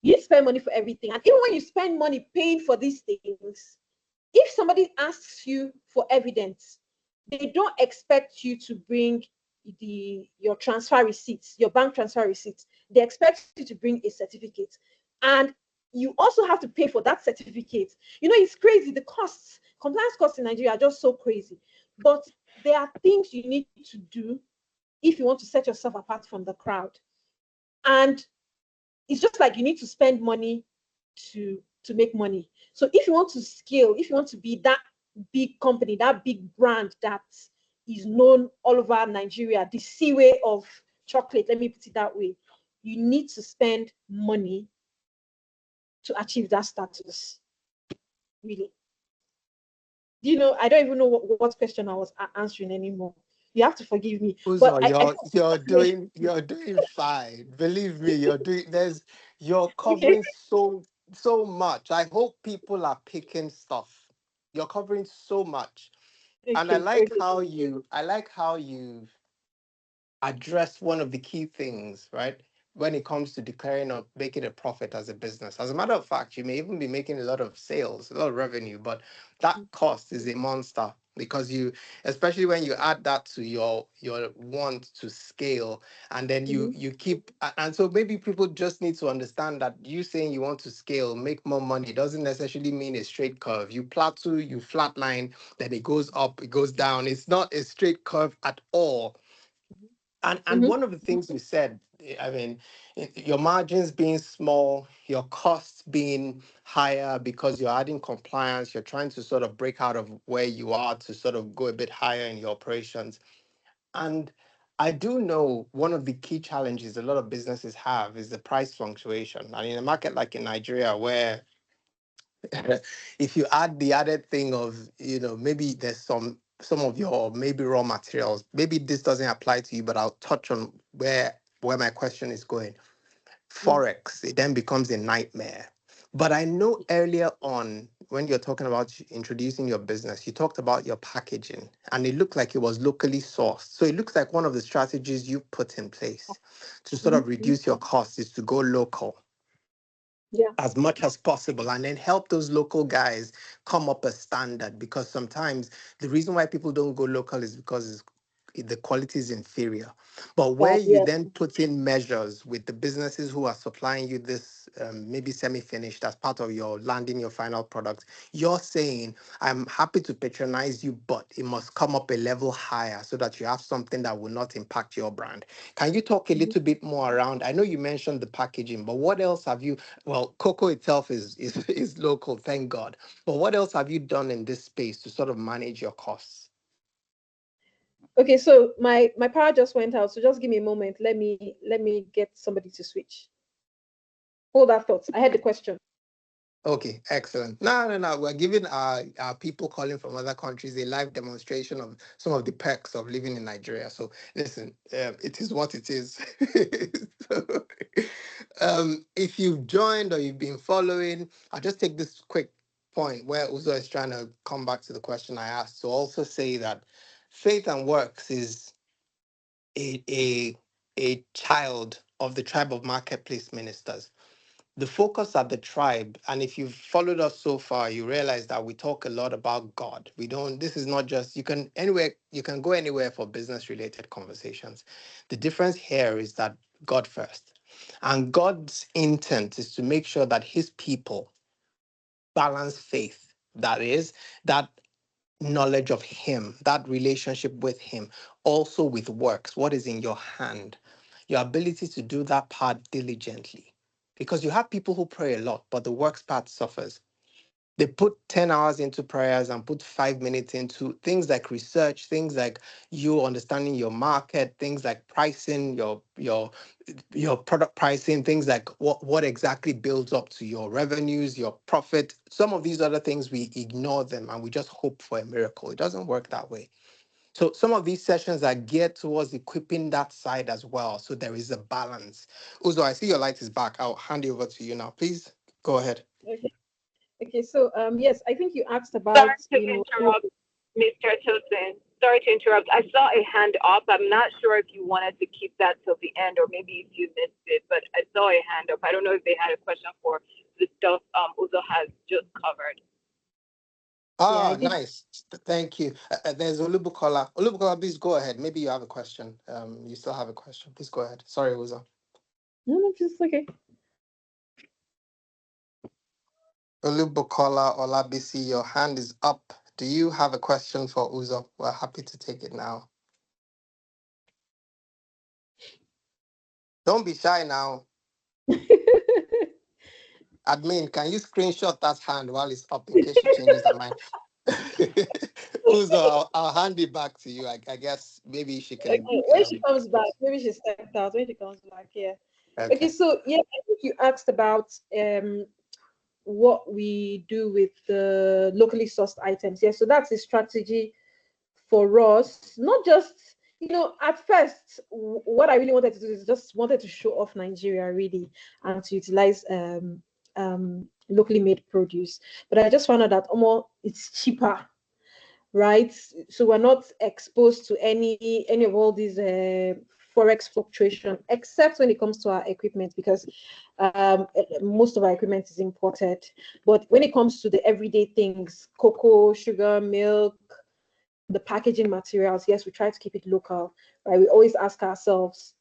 You spend money for everything. And even when you spend money paying for these things, if somebody asks you for evidence, they don't expect you to bring your transfer receipts, your bank transfer receipts. They expect you to bring a certificate. And you also have to pay for that certificate. It's crazy. The costs, compliance costs in Nigeria are just so crazy. But there are things you need to do if you want to set yourself apart from the crowd. And it's just like you need to spend money to make money. So if you want to scale, if you want to be that big company, that big brand that is known all over Nigeria, the seaway of chocolate, let me put it that way, you need to spend money to achieve that status. Really. I don't even know what question I was answering anymore. You have to forgive me. Uzo, But you're doing fine. Believe me, you're okay. covering so much. I hope people are picking stuff. You're covering so much. And Okay. I like how you address one of the key things, right? When it comes to declaring or making a profit as a business. As a matter of fact, you may even be making a lot of sales, a lot of revenue, but that cost is a monster because especially when you add that to your want to scale, and then you keep, and so maybe people just need to understand that you saying you want to scale, make more money, doesn't necessarily mean a straight curve. You plateau, you flatline, then it goes up, it goes down. It's not a straight curve at all. And Mhm. one of the things you said, I mean, your margins being small, your costs being higher because you're adding compliance, you're trying to sort of break out of where you are to sort of go a bit higher in your operations. And I do know one of the key challenges a lot of businesses have is the price fluctuation. And in a market like in Nigeria, where if you add the added thing of, maybe there's some of your maybe raw materials, maybe this doesn't apply to you, but I'll touch on where my question is going. Forex, it then becomes a nightmare. But I know earlier on when you're talking about introducing your business, you talked about your packaging and it looked like it was locally sourced. So it looks like one of the strategies you put in place to sort of reduce your costs is to go local Yeah. as much as possible and then help those local guys come up a standard, because sometimes the reason why people don't go local is because the quality is inferior. But where you Yeah. then put in measures with the businesses who are supplying you this maybe semi-finished as part of your landing your final product, you're saying, I'm happy to patronize you, but it must come up a level higher so that you have something that will not impact your brand. Can you talk a little bit more around? I know you mentioned the packaging, but what else have you? Well, cocoa itself is local, thank God. But what else have you done in this space to sort of manage your costs? Okay, so my power just went out. So just give me a moment. Let me get somebody to switch. Hold that thought. I had the question. Okay, excellent. No. We're giving our people calling from other countries a live demonstration of some of the perks of living in Nigeria. So listen, it is what it is. So, if you've joined or you've been following, I'll just take this quick point where Uzo is trying to come back to the question I asked to also say that faith and works is a a, a child of the tribe of marketplace ministers. The focus at the tribe, and if you've followed us so far, you realize that we talk a lot about God. We don't, this is not just, you can go anywhere for business related conversations. The difference here is that God first. And God's intent is to make sure that his people balance faith. That is, that knowledge of him, that relationship with him, also with works, what is in your hand, your ability to do that part diligently. Because you have people who pray a lot, but the works part suffers. They put 10 hours into prayers and put 5 minutes into things like research, things like you understanding your market, things like pricing, your product pricing, things like what exactly builds up to your revenues, your profit. Some of these other things, we ignore them and we just hope for a miracle. It doesn't work that way. So some of these sessions are geared towards equipping that side as well. So there is a balance. Uzo, I see your light is back. I'll hand it over to you now. Please go ahead. Okay. Okay. So yes, I think you asked Sorry about to interrupt, Mr. Tilson. Sorry to interrupt. I saw a hand up. I'm not sure if you wanted to keep that till the end or maybe if you missed it, but I saw a hand up. I don't know if they had a question for the stuff Uzo has just covered. Ah, nice. Thank you. There's Olubukola. Olubukola, please go ahead. Maybe you have a question. You still have a question. Please go ahead. Sorry, Uzo. No, just okay. Olubukola Olabisi, your hand is up. Do you have a question for Uzo? We're happy to take it now. Don't be shy now. Admin, can you screenshot that hand while it's up in case she changes her mind? Uzo, I'll hand it back to you. I guess maybe she can. Okay, when she comes back, maybe she stepped out. When she comes back, yeah. Okay, so yeah, I think you asked about what we do with the locally sourced items. Yeah, so that's a strategy for us. Not just, at first, what I really wanted to do is just wanted to show off Nigeria really and to utilize locally made produce. But I just found out that it's cheaper, right? So we're not exposed to any of all these forex fluctuation, except when it comes to our equipment, because most of our equipment is imported. But when it comes to the everyday things, cocoa, sugar, milk, the packaging materials, yes, we try to keep it local, right? We always ask ourselves,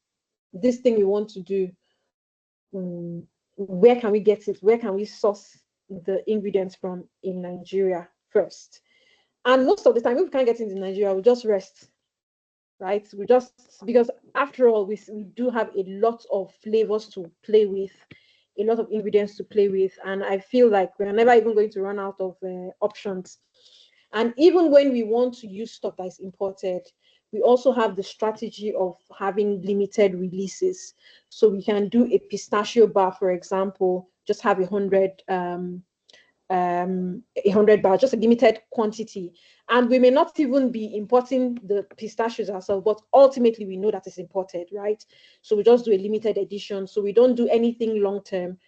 this thing we want to do, where can we get it? Where can we source the ingredients from in Nigeria first? And most of the time, if we can't get into Nigeria, we just rest, right? Because after all, we do have a lot of flavors to play with, a lot of ingredients to play with. And I feel like we're never even going to run out of options. And even when we want to use stuff that is imported, we also have the strategy of having limited releases. So we can do a pistachio bar, for example, just have 100 bars, just a limited quantity. And we may not even be importing the pistachios ourselves, but ultimately we know that it's imported, right? So we just do a limited edition. So we don't do anything long-term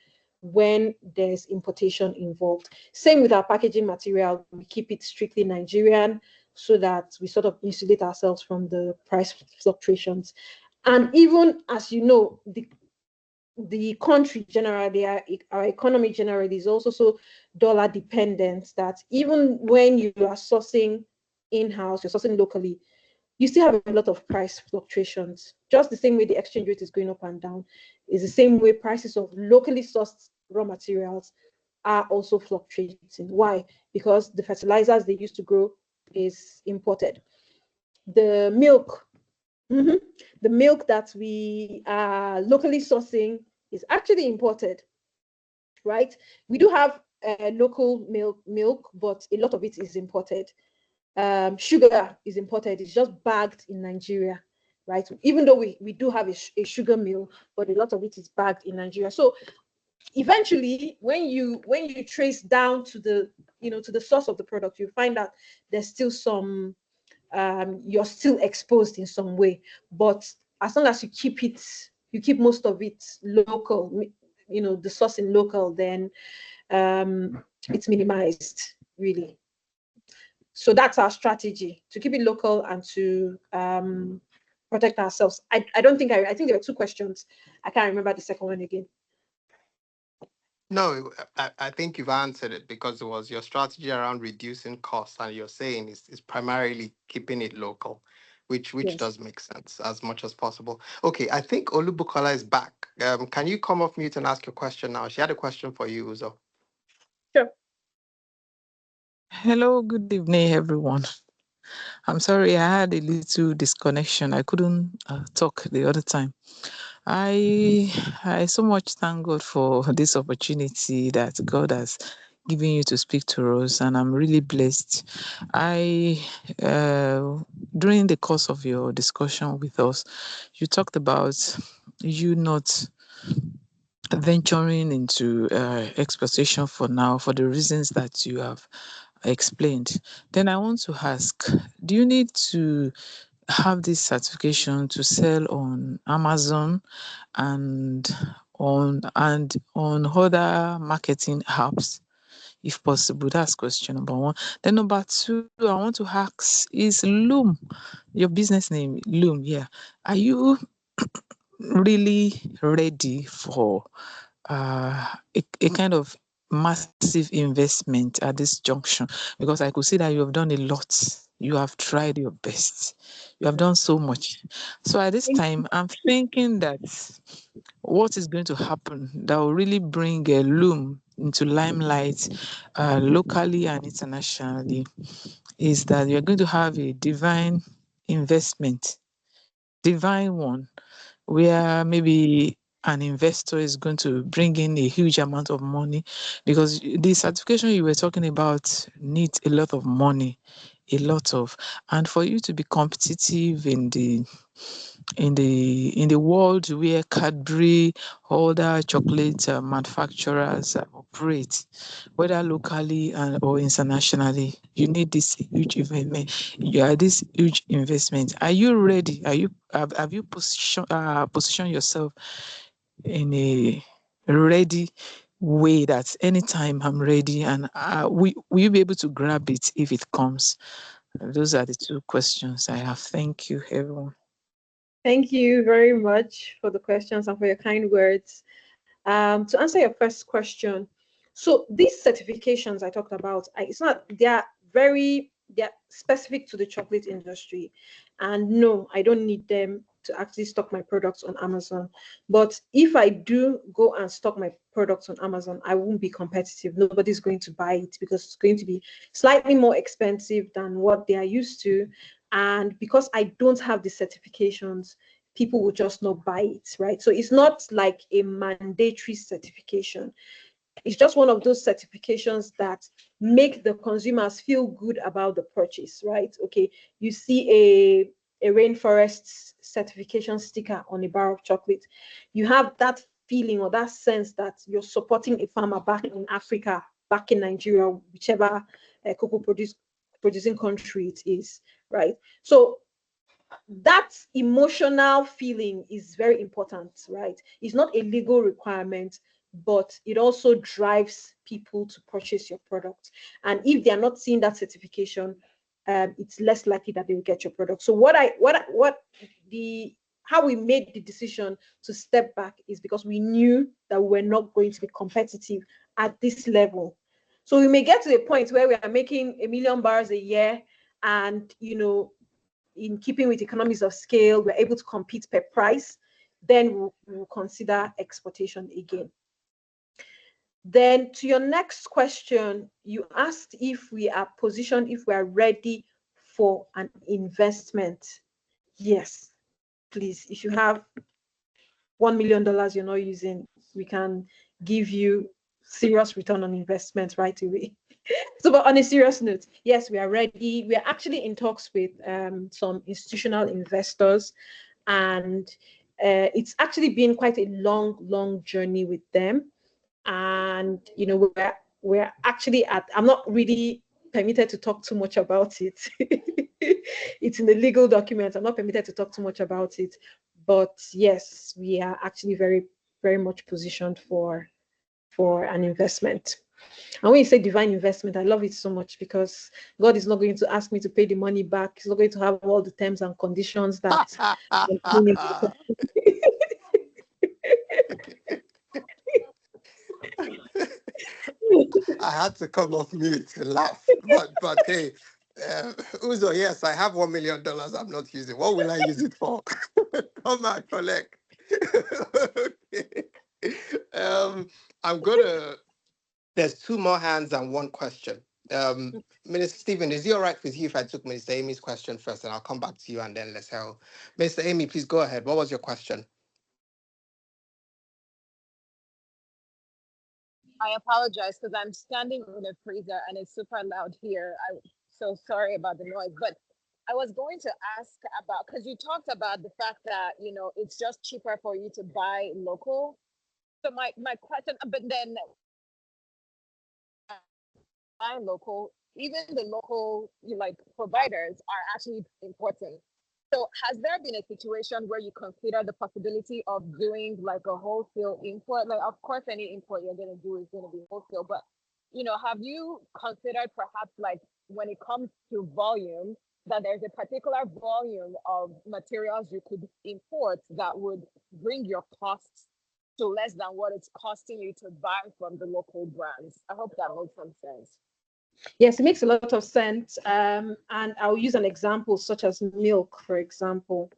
when there's importation involved. Same with our packaging material. We keep it strictly Nigerian so that we sort of insulate ourselves from the price fluctuations. And even as you know, the country generally, our economy generally is also so dollar dependent that even when you are sourcing in-house, you're sourcing locally, you still have a lot of price fluctuations. Just the same way the exchange rate is going up and down, is the same way prices of locally sourced raw materials are also fluctuating. Why? Because the fertilizers they used to grow is imported. The milk, the milk that we are locally sourcing is actually imported, right? We do have local milk, but a lot of it is imported. Sugar is imported. It's just bagged in Nigeria, right? Even though we do have a sugar mill, but a lot of it is bagged in Nigeria. So eventually, when you trace down to the to the source of the product, you find that there's still some you're still exposed in some way. But as long as you keep most of it local, the sourcing local, then it's minimized really. So that's our strategy, to keep it local and to protect ourselves. I think there were two questions. I can't remember the second one again. No, I think you've answered it because it was your strategy around reducing costs, and you're saying is primarily keeping it local, which Yes. does make sense as much as possible. Okay, I think Olubukola is back. Can you come off mute and ask your question now? She had a question for you, Uzo. Sure. Hello, good evening, everyone. I'm sorry, I had a little disconnection. I couldn't talk the other time. I so much thank God for this opportunity that God has given you to speak to us, and I'm really blessed. During the course of your discussion with us, you talked about you not venturing into exploitation for now for the reasons that you have explained. Then I want to ask, do you need to have this certification to sell on Amazon and on other marketing apps? if possible? That's question number one. Then number two, I want to ask, is Loom, your business name, Loom, yeah. Are you really ready for a kind of massive investment at this junction? Because I could see that you have done a lot. You have tried your best. You have done so much. So at this time, I'm thinking that what is going to happen that will really bring a Loom into limelight locally and internationally is that you're going to have a divine investment, divine one, where maybe an investor is going to bring in a huge amount of money, because the certification you were talking about needs a lot of money, and for you to be competitive in the world where Cadbury, other chocolate manufacturers operate, whether locally and or internationally, you need this huge investment. This huge investment. Are you ready? Have you positioned yourself in a ready way that anytime I'm ready, and will you be able to grab it if it comes? Those are the two questions I have. Thank you, everyone. Thank you very much for the questions and for your kind words. To answer your first question, so these certifications I talked about, it's not, they're specific to the chocolate industry. And no, I don't need them to actually stock my products on Amazon. But if I do go and stock my products on Amazon, I won't be competitive. Nobody's going to buy it because it's going to be slightly more expensive than what they are used to. And because I don't have the certifications, people will just not buy it, right? So it's not like a mandatory certification. It's just one of those certifications that make the consumers feel good about the purchase, right? Okay, you see a rainforest certification sticker on a bar of chocolate. You have that feeling or that sense that you're supporting a farmer back in Africa, back in Nigeria, whichever cocoa producing country it is, right? So that emotional feeling is very important, right? It's not a legal requirement, but it also drives people to purchase your product. And if they are not seeing that certification, it's less likely that they will get your product. So how we made the decision to step back is because we knew that we were not going to be competitive at this level. So we may get to a point where we are making 1 million bars a year, and in keeping with economies of scale, we're able to compete per price, then we'll consider exportation again. Then to your next question, you asked if we are positioned, if we are ready for an investment. Yes, please. If you have $1 million you're not using, we can give you serious return on investment right away. So, but on a serious note, yes, we are ready. We are actually in talks with some institutional investors, and it's actually been quite a long journey with them. And we're actually I'm not really permitted to talk too much about it. It's in the legal documents. I'm not permitted to talk too much about it. But yes, we are actually very, very much positioned for an investment. And when you say divine investment, I love it so much because God is not going to ask me to pay the money back. He's not going to have all the terms and conditions that I had to come off mute to laugh, but hey, Uzo, yes, I have $1 million. I'm not using. What will I use it for? Come and collect. Okay. I'm gonna. There's two more hands and one question. Minister Stephen, is it all right with you if I took Minister Amy's question first, and I'll come back to you, and then let's help. Minister Amy, please go ahead. What was your question? I apologize because I'm standing in a freezer and it's super loud here. I'm so sorry about the noise, but I was going to ask about, because you talked about the fact that, it's just cheaper for you to buy local. So my question, but then buy local, even the local providers are actually important. So has there been a situation where you consider the possibility of doing like a wholesale import? Like, of course, any import you're going to do is going to be wholesale, but have you considered perhaps like when it comes to volume, that there's a particular volume of materials you could import that would bring your costs to less than what it's costing you to buy from the local brands? I hope that makes some sense. Yes, it makes a lot of sense. And I'll use an example such as milk, for example.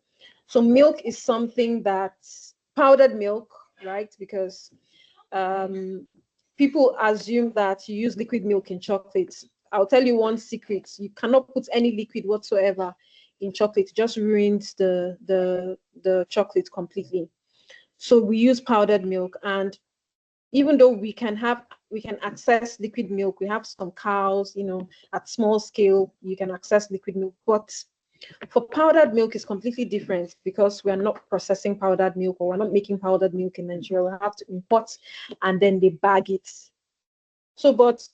So milk is something that's powdered milk, right? Because people assume that you use liquid milk in chocolates. I'll tell you one secret: you cannot put any liquid whatsoever in chocolate. It just ruins the chocolate completely. So we use powdered milk, and even though we can access liquid milk, we have some cows, at small scale, you can access liquid milk, but for powdered milk is completely different because we are not processing powdered milk, or we're not making powdered milk in Nigeria. We have to import and then they bag it. So, but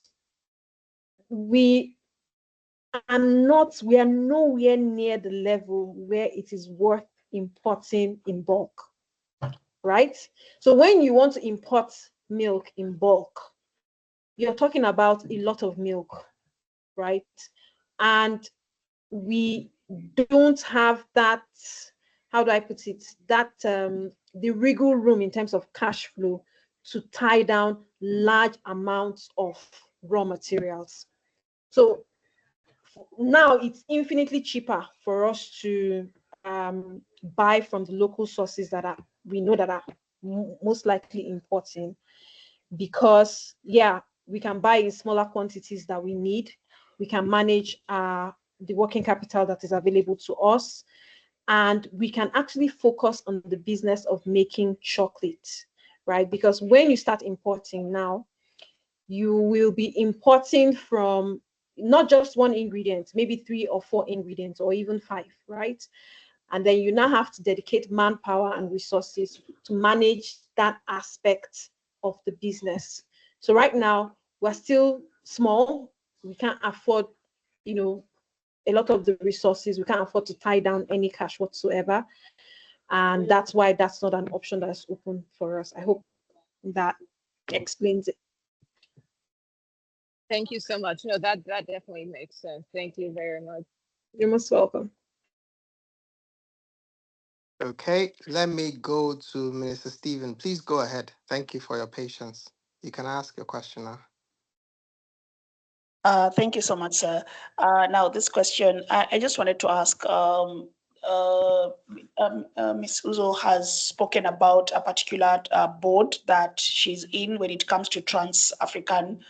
we are nowhere near the level where it is worth importing in bulk, right? So when you want to import milk in bulk, you're talking about a lot of milk, right? And we don't have that, how do I put it, that the wriggle room in terms of cash flow to tie down large amounts of raw materials. So now it's infinitely cheaper for us to buy from the local sources we know that are most likely importing, because we can buy in smaller quantities that we need. We can manage the working capital that is available to us, and we can actually focus on the business of making chocolate, right? Because when you start importing now, you will be importing from not just one ingredient, maybe 3 or 4 ingredients, or even 5, right? And then you now have to dedicate manpower and resources to manage that aspect of the business. So right now, we're still small. We can't afford, a lot of the resources. We can't afford to tie down any cash whatsoever. And that's why that's not an option that's open for us. I hope that explains it. Thank you so much. No, that definitely makes sense. Thank you very much. You're most welcome. Okay, let me go to Minister Stephen. Please go ahead. Thank you for your patience. You can ask your question now. Thank you so much, sir. Now, this question, I just wanted to ask, Ms. Uzo has spoken about a particular board that she's in when it comes to trans-African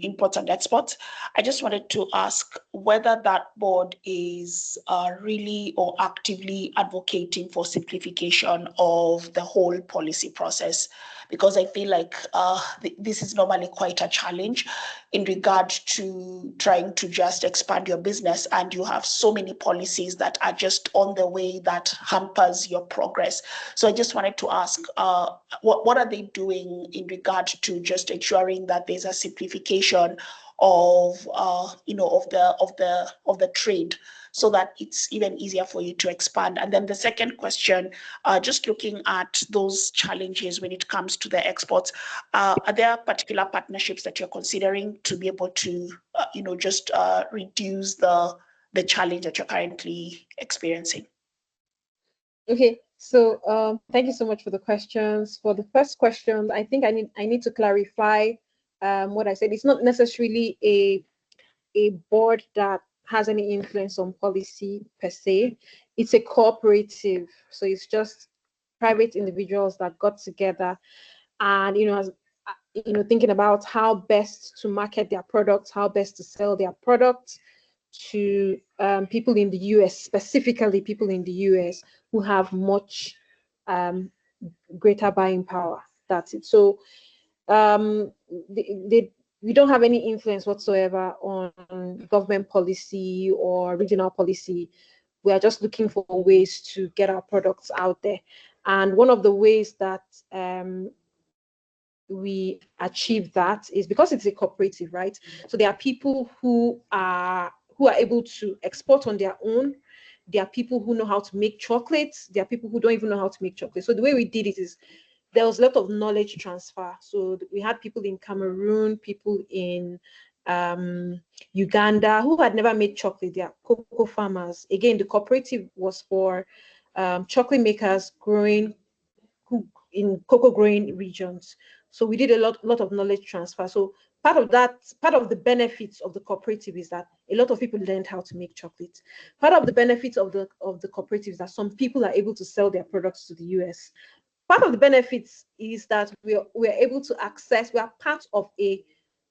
imports and exports. I just wanted to ask whether that board is really or actively advocating for simplification of the whole policy process, because I feel like this is normally quite a challenge in regard to trying to just expand your business, and you have so many policies that are just on the way that hampers your progress. So I just wanted to ask, what are they doing in regard to just ensuring that there's a simplification of the trade, so that it's even easier for you to expand? And then the second question, just looking at those challenges when it comes to the exports, are there particular partnerships that you're considering to be able to just reduce the challenge that you're currently experiencing? Okay, so thank you so much for the questions. For the first question, I think I need to clarify what I said. It's not necessarily a board that has any influence on policy per se. It's a cooperative, so it's just private individuals that got together and thinking about how best to market their products, how best to sell their products to people in the US, specifically people in the US who have much greater buying power. That's it. So we don't have any influence whatsoever on government policy or regional policy. We are just looking for ways to get our products out there. And one of the ways that we achieve that is because it's a cooperative, right? So there are people who are able to export on their own. There are people who know how to make chocolates. There are people who don't even know how to make chocolate. So the way we did it is there was a lot of knowledge transfer. So we had people in Cameroon, people in Uganda who had never made chocolate. They are cocoa farmers. Again, the cooperative was for chocolate makers growing in cocoa growing regions. So we did a lot of knowledge transfer. So part of the benefits of the cooperative is that a lot of people learned how to make chocolate. Part of the benefits of the cooperative is that some people are able to sell their products to the US. Part of the benefits is that we're able to access, we are part of a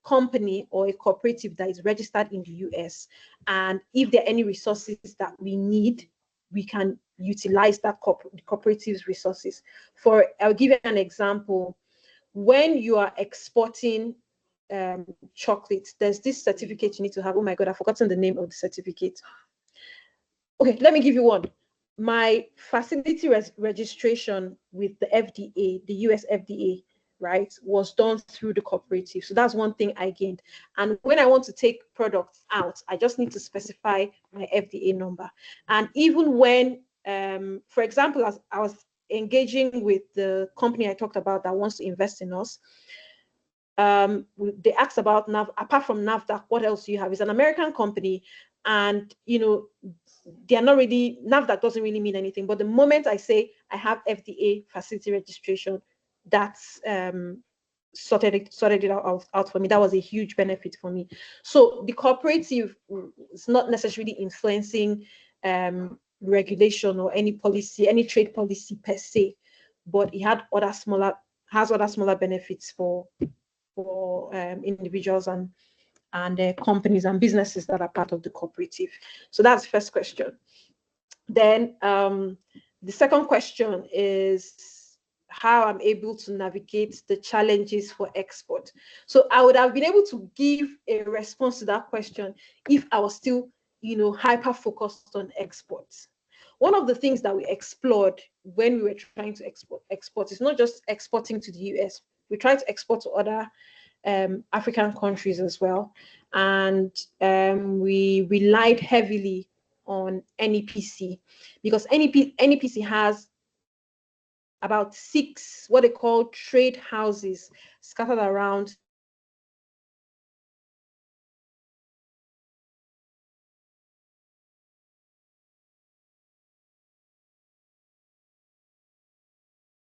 company or a cooperative that is registered in the US. And if there are any resources that we need, we can utilize that cooperative's resources. I'll give you an example. When you are exporting chocolate, there's this certificate you need to have. Oh my God, I've forgotten the name of the certificate. Okay, let me give you one. My facility registration with the FDA, the US FDA, right, was done through the cooperative. So that's one thing I gained. And when I want to take products out, I just need to specify my FDA number. And even when, for example, as I was engaging with the company I talked about that wants to invest in us, they asked about apart from NAFDAC, what else do you have? It's an American company, and they are not really, NAFDAC doesn't really mean anything. But the moment I say I have FDA facility registration, that's sorted it out for me. That was a huge benefit for me. So the cooperative is not necessarily influencing regulation or any policy, any trade policy per se, but it has other smaller benefits for individuals and companies and businesses that are part of the cooperative. So that's the first question. Then the second question is how I'm able to navigate the challenges for export. So I would have been able to give a response to that question if I was still, hyper focused on exports. One of the things that we explored when we were trying to export is not just exporting to the US. We tried to export to other African countries as well. And we relied heavily on NEPC because NEPC has about 6 what they call trade houses scattered around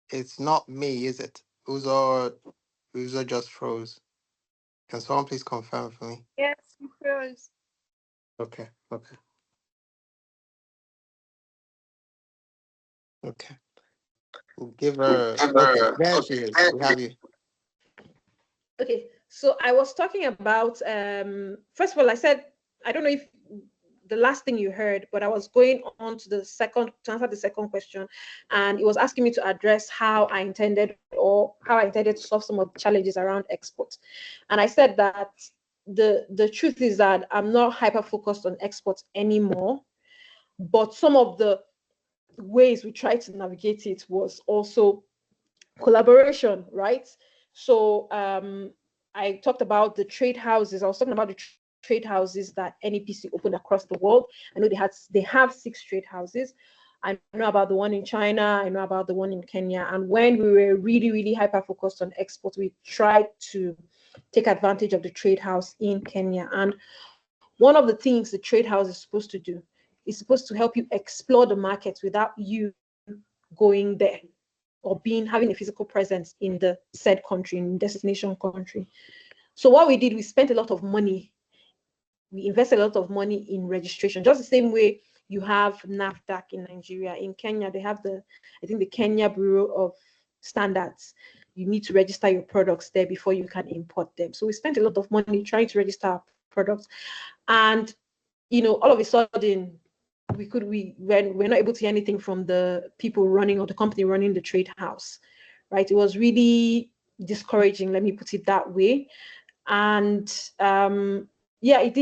It's not me, is it? Uzo just froze. Can someone please confirm for me? Yes, you froze. Okay. We'll give her. Okay, there she is. We have you. Okay, so I was talking about, first of all, I said, I don't know if the last thing you heard, but I was going on to answer the second question, and it was asking me to address how I intended to solve some of the challenges around exports. And I said that the truth is that I'm not hyper focused on exports anymore, but some of the ways we tried to navigate it was also collaboration, right? So I talked about the trade houses. I was talking about the trade houses that NEPC opened across the world. I know they have 6 trade houses. I know about the one in China. I know about the one in Kenya. And when we were really, really hyper focused on exports, we tried to take advantage of the trade house in Kenya. And one of the things the trade house is supposed to do is supposed to help you explore the market without you going there or having a physical presence in the said country, in destination country. So what we did, we spent a lot of money. We invested a lot of money in registration, just the same way you have NAFDAC in Nigeria. In Kenya, they have the Kenya Bureau of Standards. You need to register your products there before you can import them. So we spent a lot of money trying to register our products. And, all of a sudden, we're not able to hear anything from the people running or the company running the trade house, right? It was really discouraging, let me put it that way. And it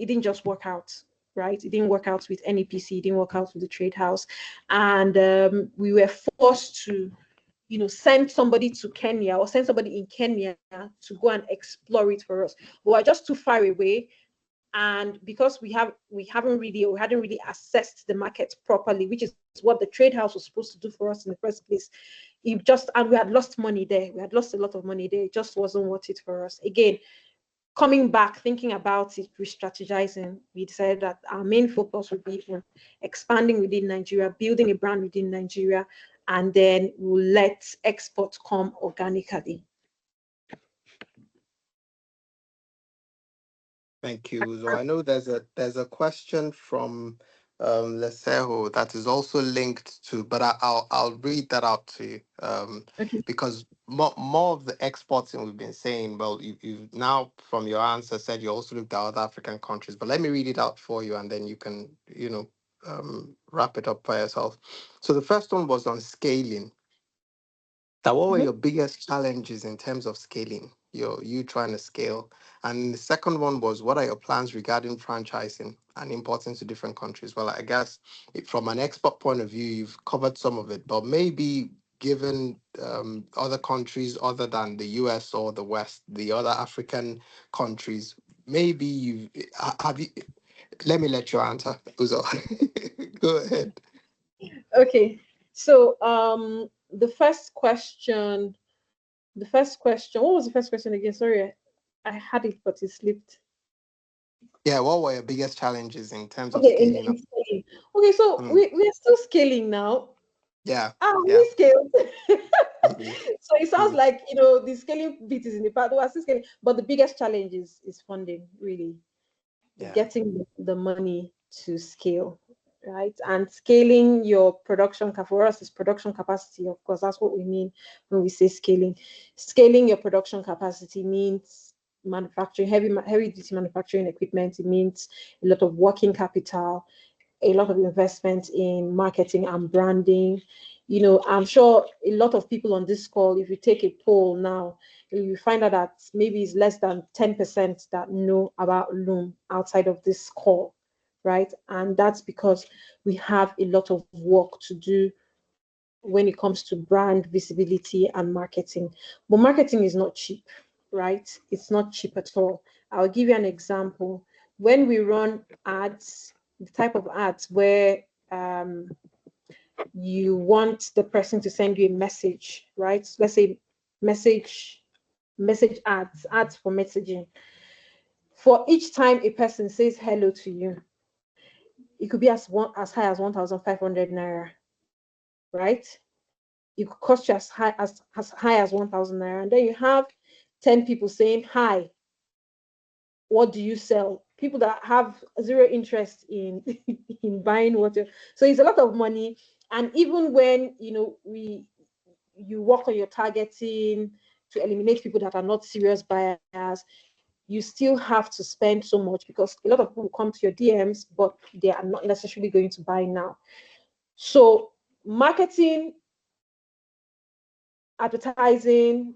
didn't just work out, right? It didn't work out with NEPC, it didn't work out with the trade house. And we were forced to, send somebody to Kenya or send somebody in Kenya to go and explore it for us. But we're just too far away. And because we hadn't really assessed the market properly, which is what the trade house was supposed to do for us in the first place, and we had lost money there. We had lost a lot of money there. It just wasn't worth it for us. Again, coming back, thinking about it, re-strategizing, we decided that our main focus would be on expanding within Nigeria, building a brand within Nigeria, and then we'll let exports come organically. Thank you. So I know there's a question from Leseho that is also linked to, but I'll read that out to you Okay. because more of the exporting we've been saying. Well, you've now from your answer said you also looked at other African countries, but let me read it out for you, and then you can wrap it up by yourself. So the first one was on scaling. That what were Mhm. your biggest challenges in terms of scaling? You trying to scale. And the second one was what are your plans regarding franchising and importing to different countries? Well, I guess from an export point of view, you've covered some of it, but maybe given other countries other than the US or the West, the other African countries, maybe have you. Let me let you answer, Uzo. Go ahead. Okay. So the first question, what was the first question again? Sorry, I had it, but it slipped. Yeah, what were your biggest challenges in terms of Okay, scaling up? in scaling. Okay, so Mm, we're still scaling now. yeah, yeah. We scaled. Mhm, So it sounds mhm. like the scaling bit is in the part. We're still scaling, but the biggest challenge is funding, really. Yeah, Getting the money to scale, right? And scaling your production, for us is production capacity, of course, that's what we mean when we say scaling. Scaling your production capacity means manufacturing, heavy duty manufacturing equipment. It means a lot of working capital, a lot of investment in marketing and branding. I'm sure a lot of people on this call, if you take a poll now, you find out that maybe it's less than 10% that know about Loom outside of this call, right? And that's because we have a lot of work to do when it comes to brand visibility and marketing. But marketing is not cheap, right? It's not cheap at all. I'll give you an example. When we run ads, the type of ads where you want the person to send you a message, right? Let's say message ads for messaging. For each time a person says hello to you, it could be as high as 1,500 naira, right? It could cost you as high as 1,000 naira, and then you have 10 people saying hi. What do you sell? People that have zero interest in in buying water. So it's a lot of money. And even when you work on your targeting to eliminate people that are not serious buyers, you still have to spend so much because a lot of people come to your DMs, but they are not necessarily going to buy now. So marketing, advertising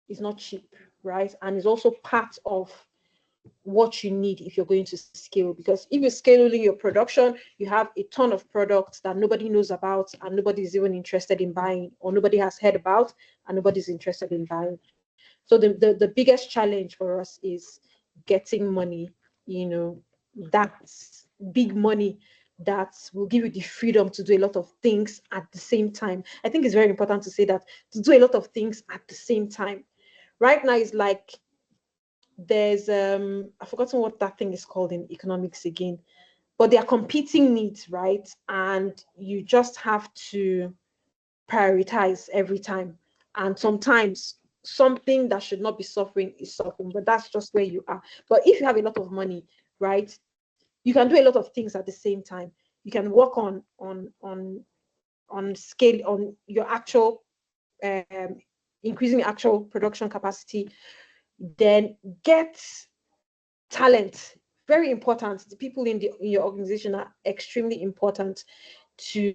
is not cheap, right? And it's also part of what you need if you're going to scale, because if you're scaling your production, you have a ton of products that nobody knows about and nobody's even interested in buying, or nobody has heard about and nobody's interested in buying. So the biggest challenge for us is getting money, that's big money that will give you the freedom to do a lot of things at the same time. I think it's very important to say that, to do a lot of things at the same time. Right now it's like there's I've forgotten what that thing is called in economics again, but they are competing needs, right? And you just have to prioritize every time. And sometimes something that should not be suffering is suffering, but that's just where you are. But if you have a lot of money, right, you can do a lot of things at the same time. You can work on scale, on your actual um, increasing actual production capacity, then get talent. Very important. The people in your organization are extremely important to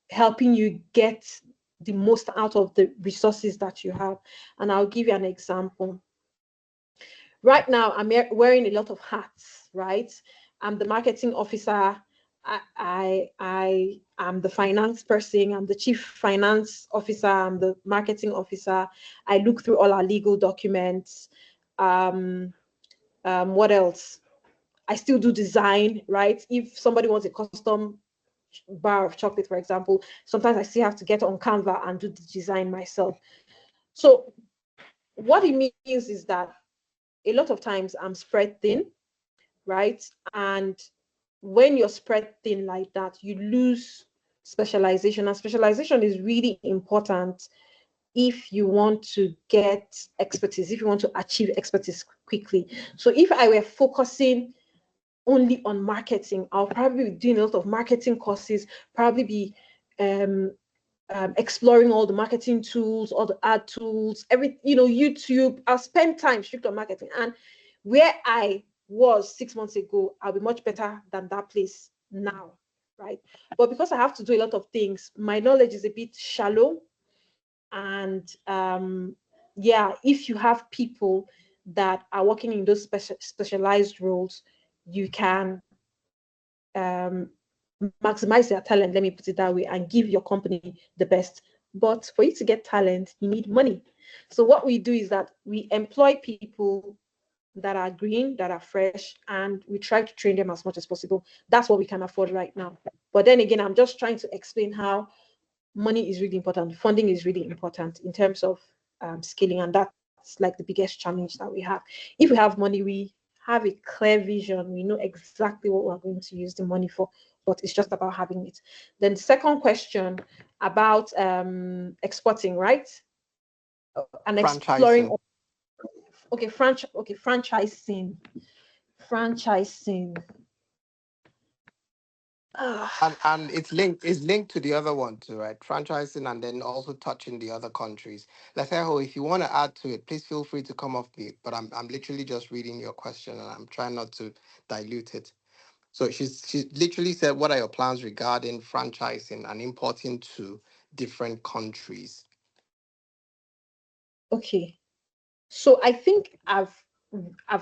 helping you get the most out of the resources that you have. And I'll give you an example. Right now, I'm wearing a lot of hats, right? I'm the marketing officer. I am the finance person. I'm the chief finance officer. I'm the marketing officer. I look through all our legal documents. What else? I still do design, right? If somebody wants a custom bar of chocolate, for example, sometimes I still have to get on Canva and do the design myself. So what it means is that a lot of times I'm spread thin, right? And when you're spread thin like that, you lose specialization. And specialization is really important if you want to get expertise, if you want to achieve expertise quickly. So if I were focusing only on marketing, I'll probably be doing a lot of marketing courses, probably be exploring all the marketing tools, all the ad tools, YouTube. I'll spend time strict on marketing. And where I was 6 months ago, I'll be much better than that place now, right? But because I have to do a lot of things, my knowledge is a bit shallow. And yeah, if you have people that are working in those specialized roles, you can maximize their talent, let me put it that way, and give your company the best. But for you to get talent, you need money. So what we do is that we employ people that are green, that are fresh, and we try to train them as much as possible. That's what we can afford right now. But then again, I'm just trying to explain how money is really important. Funding is really important in terms of scaling, and that's like the biggest challenge that we have. If we have money, we have a clear vision. We know exactly what we're going to use the money for, but it's just about having it. Then the second question about exporting, right? And exploring. Franchising. Okay, franchising. Franchising. And it's linked to the other one too, right? Franchising and then also touching the other countries. Leseho, if you want to add to it, please feel free to come off mute. But I'm literally just reading your question and I'm trying not to dilute it. So she literally said, what are your plans regarding franchising and importing to different countries? Okay. So I think I've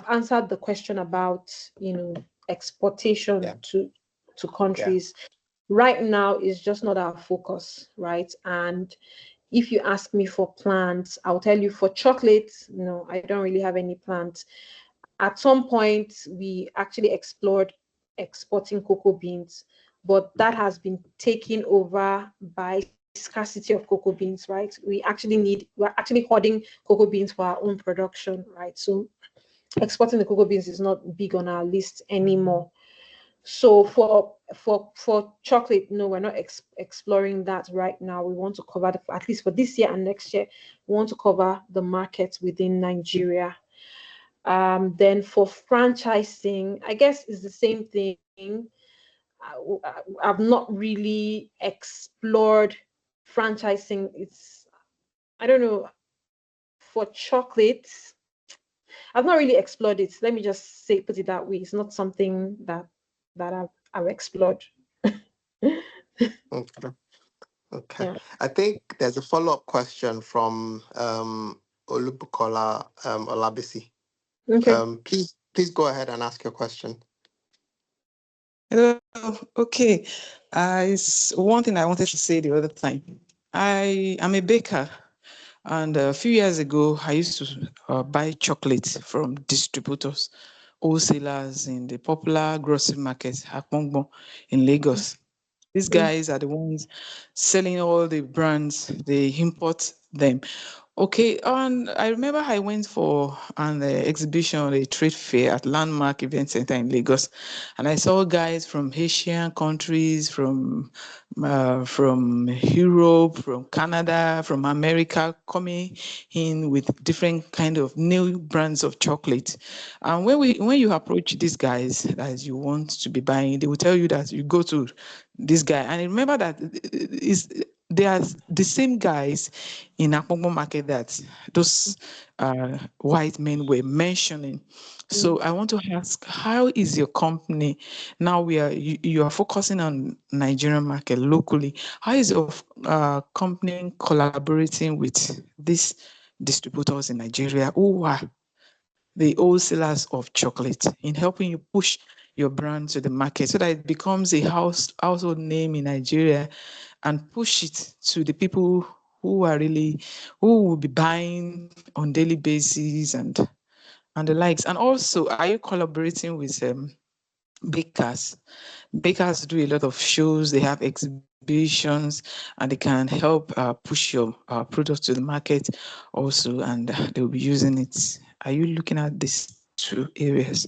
answered the question about exportation Yeah. to countries. Right now is just not our focus, right? And if you ask me for plans, I'll tell you for chocolate, no, I don't really have any plans. At some point, we actually explored exporting cocoa beans, but that has been taken over by scarcity of cocoa beans, right? We're actually hoarding cocoa beans for our own production, right? So exporting the cocoa beans is not big on our list anymore. So for chocolate, no, we're not exploring that right now. We want to cover at least for this year and next year, we want to cover the market within Nigeria. Then for franchising, I guess it's the same thing. I've not really explored franchising. I don't know, for chocolates, I've not really explored it. Let me just put it that way. It's not something that I've explored. Okay. Okay. Yeah. I think there's a follow-up question from Olubukola Olabisi. Okay. Please go ahead and ask your question. Hello. Okay. It's one thing I wanted to say the other time. I am a baker, and a few years ago, I used to buy chocolate from distributors, wholesalers in the popular grocery market, Akpongbon, in Lagos. These guys are the ones selling all the brands, they import them. Okay, and I remember I went for an exhibition, a trade fair at Landmark Event Center in Lagos, and I saw guys from Asian countries, from Europe, from Canada, from America, coming in with different kind of new brands of chocolate. And when you approach these guys as you want to be buying, they will tell you that you go to this guy, and remember that they are the same guys in Akpongbon market that those white men were mentioning. So I want to ask, how is your company now? You are focusing on Nigerian market locally. How is your company collaborating with these distributors in Nigeria who are the wholesalers of chocolate in helping you push your brand to the market so that it becomes a household name in Nigeria and push it to the people who will be buying on daily basis and the likes? And also, are you collaborating with bakers. Bakers do a lot of shows, they have exhibitions, and they can help push your products to the market also, and they'll be using it. Are you looking at these two areas?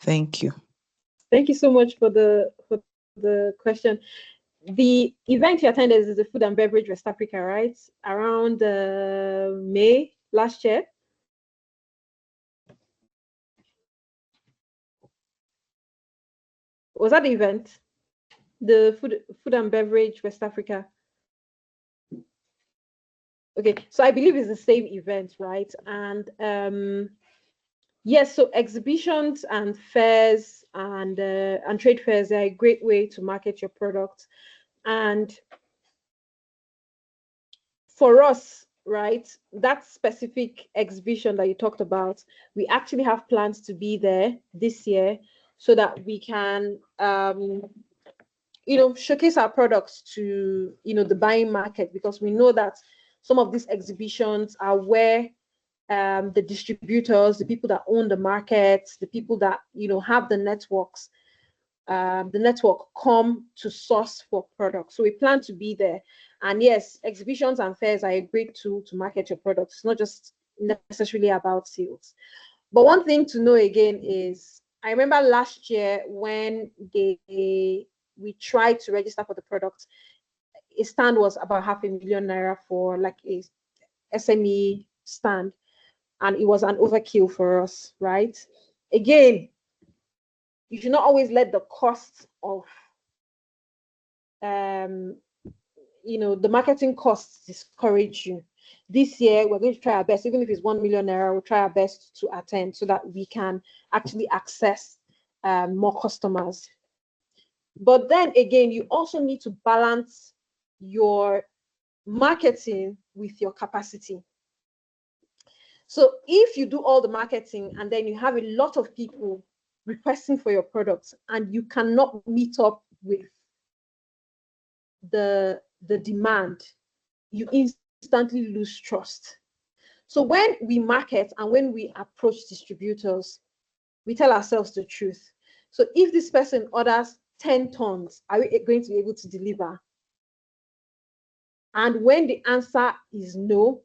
Thank you. Thank you so much for the question. The event you attended is the Food and Beverage West Africa, right? Around May last year. Was that the event? The Food and Beverage West Africa. Okay, so I believe it's the same event, right? And yes, so exhibitions and fairs and trade fairs are a great way to market your product. And for us, right, that specific exhibition that you talked about, we actually have plans to be there this year so that we can showcase our products to the buying market, because we know that some of these exhibitions are where the distributors, the people that own the market, the people that have the networks, the network come to source for products. So we plan to be there. And yes, exhibitions and fairs are a great tool to market your products. It's not just necessarily about sales. But one thing to know again is, I remember last year when we tried to register for the product, a stand was about ₦500,000 for like a SME stand, and it was an overkill for us, right? Again, you should not always let the cost of the marketing costs discourage you. This year we're going to try our best, even if it's ₦1,000,000, we'll try our best to attend so that we can actually access more customers. But then again, you also need to balance your marketing with your capacity. So if you do all the marketing and then you have a lot of people requesting for your products and you cannot meet up with the demand, you instantly lose trust. So when we market and when we approach distributors, we tell ourselves the truth. So if this person orders 10 tons, are we going to be able to deliver? And when the answer is no,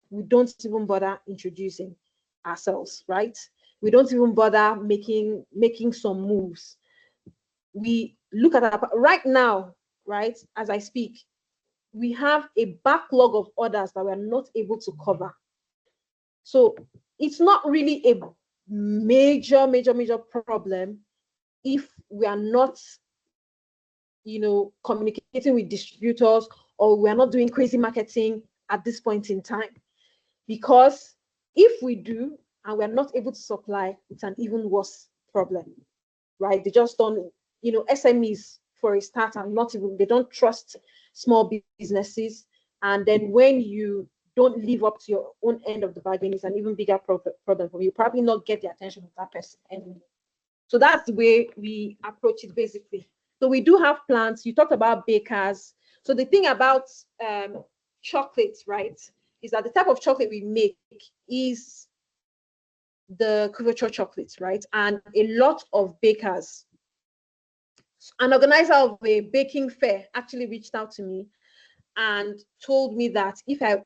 we don't even bother introducing ourselves, right? We don't even bother making some moves. We look at our, right now, right, as I speak, we have a backlog of orders that we're not able to cover. So it's not really a major problem if we are not, communicating with distributors, or we are not doing crazy marketing at this point in time. Because if we do and we're not able to supply, it's an even worse problem, right? They just don't, SMEs for a start, and they don't trust small businesses. And then when you don't live up to your own end of the bargain, it's an even bigger problem for you. You probably not get the attention of that person anymore. So that's the way we approach it, basically. So we do have plans. You talked about bakers. So the thing about chocolate, right, is that the type of chocolate we make is the couverture chocolate, right? And a lot of bakers, an organizer of a baking fair actually reached out to me and told me that if I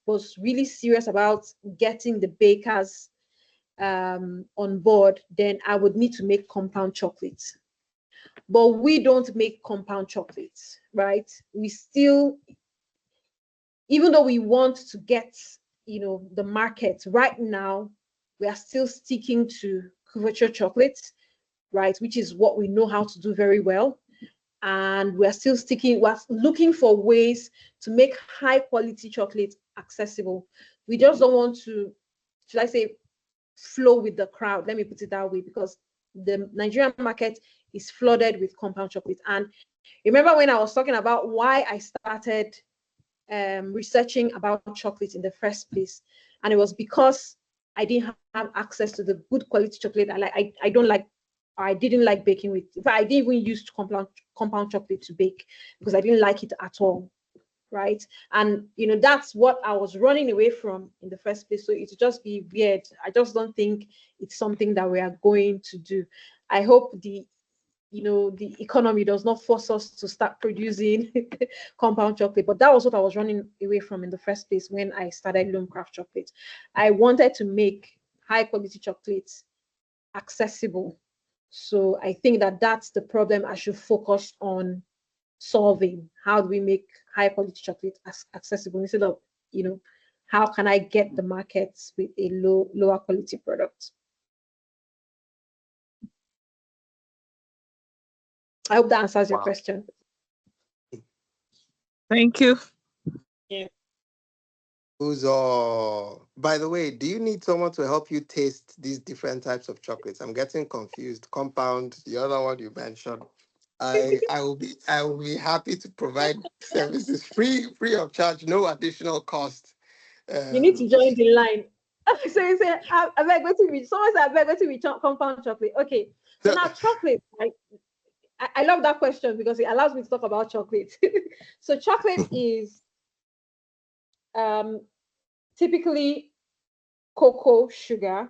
was really serious about getting the bakers on board, then I would need to make compound chocolates. But we don't make compound chocolates, right? We still, even though we want to get, the market right now, we are still sticking to couverture chocolates, right? Which is what we know how to do very well. And we're looking for ways to make high quality chocolate accessible. We just don't want to, should I say, flow with the crowd. Let me put it that way, because the Nigerian market is flooded with compound chocolate. And remember when I was talking about why I started researching about chocolate in the first place, and it was because I didn't have access to the good quality chocolate. I didn't like baking with. In fact, I didn't even use compound chocolate to bake because I didn't like it at all, right? And that's what I was running away from in the first place. So it would just be weird. I just don't think it's something that we are going to do. I hope the the economy does not force us to start producing compound chocolate. But that was what I was running away from in the first place when I started Loomcraft Chocolate. I wanted to make high quality chocolates accessible. So I think that that's the problem I should focus on solving. How do we make high quality chocolate accessible instead of, how can I get the markets with a lower quality product? I hope that answers your question. Thank you. Yeah. Uzo, by the way, do you need someone to help you taste these different types of chocolates? I'm getting confused. Compound, the other one you mentioned. I will be happy to provide services free of charge, no additional cost. You need to join the line. So you say, I beg what to be. Someone said, I beg what to be compound chocolate. Okay. So now chocolate, right? I love that question because it allows me to talk about chocolate. So chocolate is typically cocoa sugar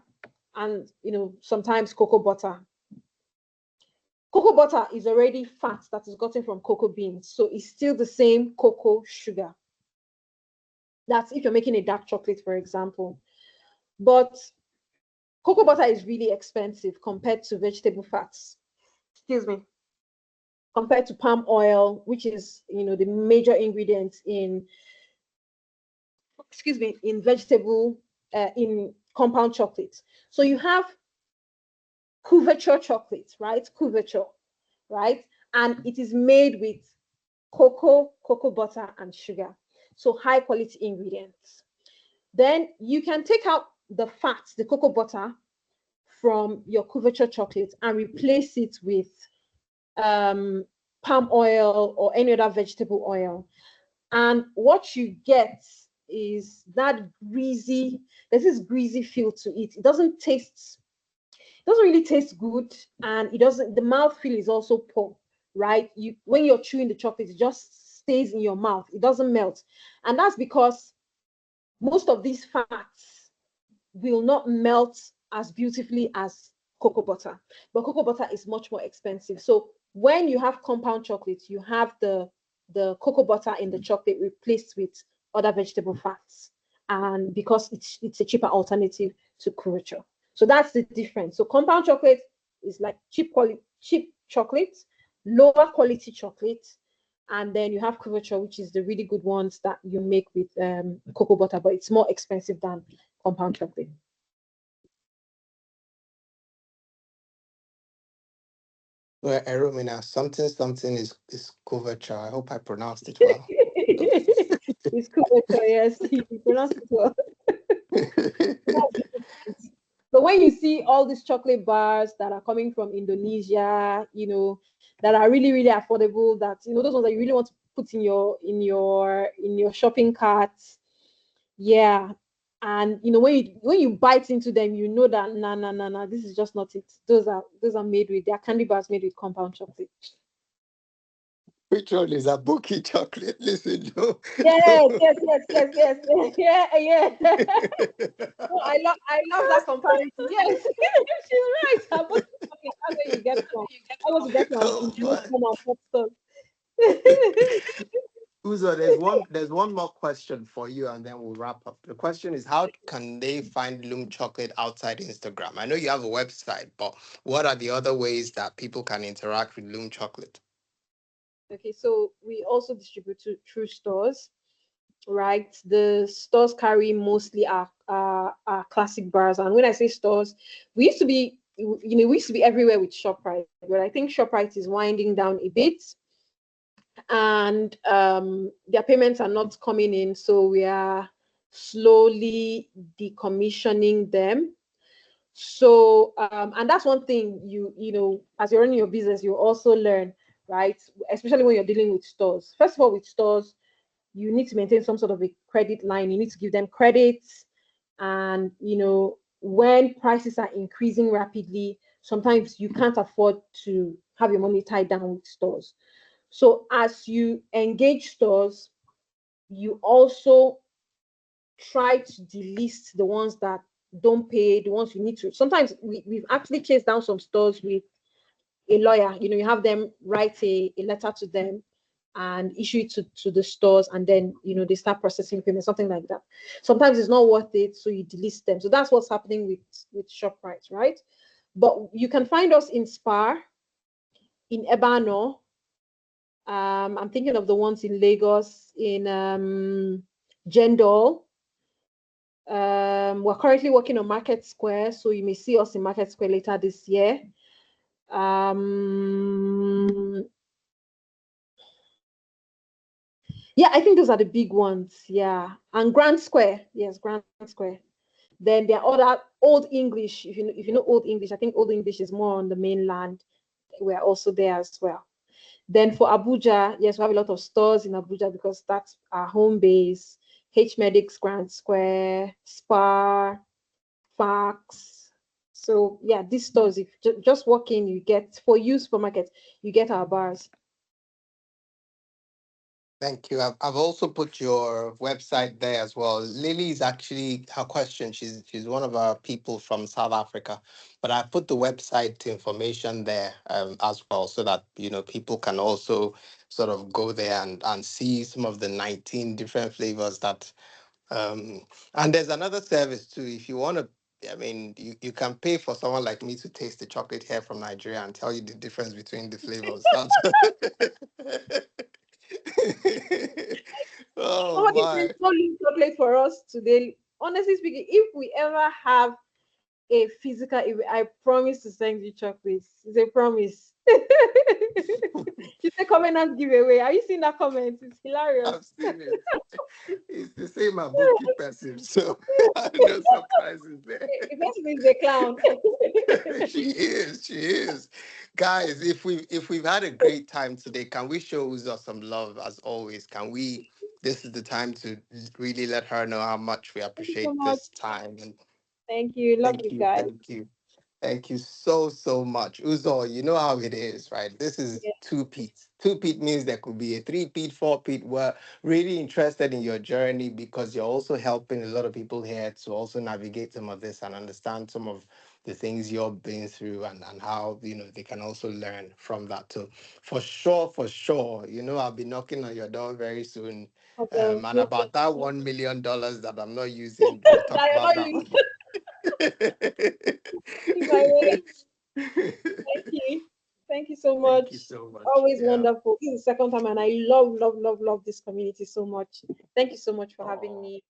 and sometimes cocoa butter. Cocoa butter is already fat that is gotten from cocoa beans, so it's still the same cocoa sugar. That's if you're making a dark chocolate, for example. But cocoa butter is really expensive compared to vegetable fats. Excuse me. Compared to palm oil, which is the major ingredient in vegetable in compound chocolate. So you have couverture chocolate, right? Couverture, right? And it is made with cocoa butter, and sugar. So high quality ingredients. Then you can take out the fat, the cocoa butter, from your couverture chocolate and replace it with palm oil or any other vegetable oil. And what you get is that greasy, there's this greasy feel to it. It doesn't really taste good, and the mouth feel is also poor, right? When you're chewing the chocolate, it just stays in your mouth. It doesn't melt. And that's because most of these fats will not melt as beautifully as cocoa butter. But cocoa butter is much more expensive. So when you have compound chocolate, you have the cocoa butter in the chocolate replaced with other vegetable fats. And because it's a cheaper alternative to couverture. So that's the difference. So compound chocolate is like cheap chocolate, lower quality chocolate, and then you have couverture, which is the really good ones that you make with cocoa butter, but it's more expensive than compound chocolate. Well, Eromina, something is couverture. I hope I pronounced it well. It's couverture, yes. You pronounced it well. So when you see all these chocolate bars that are coming from Indonesia, that are really, really affordable, that those ones that you really want to put in your shopping cart, yeah. And when you bite into them, you know that nah, this is just not it. Those are made with, they are candy bars made with compound chocolate. Which one is a bookie chocolate? Listen, Joe. Yes. Yeah. Oh, I love that comparison. Yes, she's right. That's where you get from. I was get from. Uzo, there's one more question for you, and then we'll wrap up. The question is, how can they find Loom Chocolate outside Instagram? I know you have a website, but what are the other ways that people can interact with Loom Chocolate? Okay, so we also distribute through stores, right? The stores carry mostly our classic bars, and when I say stores, we used to be everywhere with ShopRite, but I think ShopRite is winding down a bit, and their payments are not coming in, so we are slowly decommissioning them. So and that's one thing as you're running your business, you also learn, right? Especially when you're dealing with stores. First of all, with stores, you need to maintain some sort of a credit line. You need to give them credits, and when prices are increasing rapidly, sometimes you can't afford to have your money tied down with stores. So as you engage stores, you also try to delist the ones that don't pay, the ones you need to. Sometimes we've actually chased down some stores with a lawyer. You have them write a letter to them and issue it to the stores, and then they start processing payment, something like that. Sometimes it's not worth it, so you delist them. So that's what's happening with ShopRite, right? But you can find us in Spar, in Ebano. I'm thinking of the ones in Lagos, in Jendol. We're currently working on Market Square, so you may see us in Market Square later this year. Yeah, I think those are the big ones. Yeah, and Grand Square. Yes, Grand Square. Then there are other Old English. If you know Old English, I think Old English is more on the mainland. We're also there as well. Then for Abuja, yes, we have a lot of stores in Abuja because that's our home base. H Medics, Grand Square, Spar, Fax. So yeah, these stores, if just walk in, you get, for you supermarket, you get our bars. Thank you. I've also put your website there as well. Lily is actually her question. She's one of our people from South Africa, but I put the website information there as well, so that people can also sort of go there and see some of the 19 different flavors that. And there's another service too. If you want to, I mean, you can pay for someone like me to taste the chocolate here from Nigeria and tell you the difference between the flavors. Oh Somebody my. says no chocolate for us today. Honestly speaking, if we ever have a physical event, I promise to send you chocolates. It's a promise. It's a covenant giveaway. Are you seeing that comment? It's hilarious. I've seen it. It's the same Abuki person, so no surprises there. Eventually, the clown. She is. Guys, if we've had a great time today, can we show Uzo some love as always? Can we? This is the time to really let her know how much we Thank you so appreciate much. this time. And Thank you. Love thank you you, guys. thank you. Thank you so, so much. Uzo, you know how it is, right? This is Yeah. two-peat. Two-peat means there could be a three-peat, four-peat. We're really interested in your journey because you're also helping a lot of people here to also navigate some of this and understand some of the things you're been through, and how, they can also learn from that too. For sure, I'll be knocking on your door very soon. Okay. And No about that $1 million that I'm not using, we'll talk That you're about not that using. one. My way. Thank you. Thank you so Thank you much. so much. Always Yeah. wonderful. This is the second time, and I love, love, love, love this community so much. Thank you so much for having Oh, me.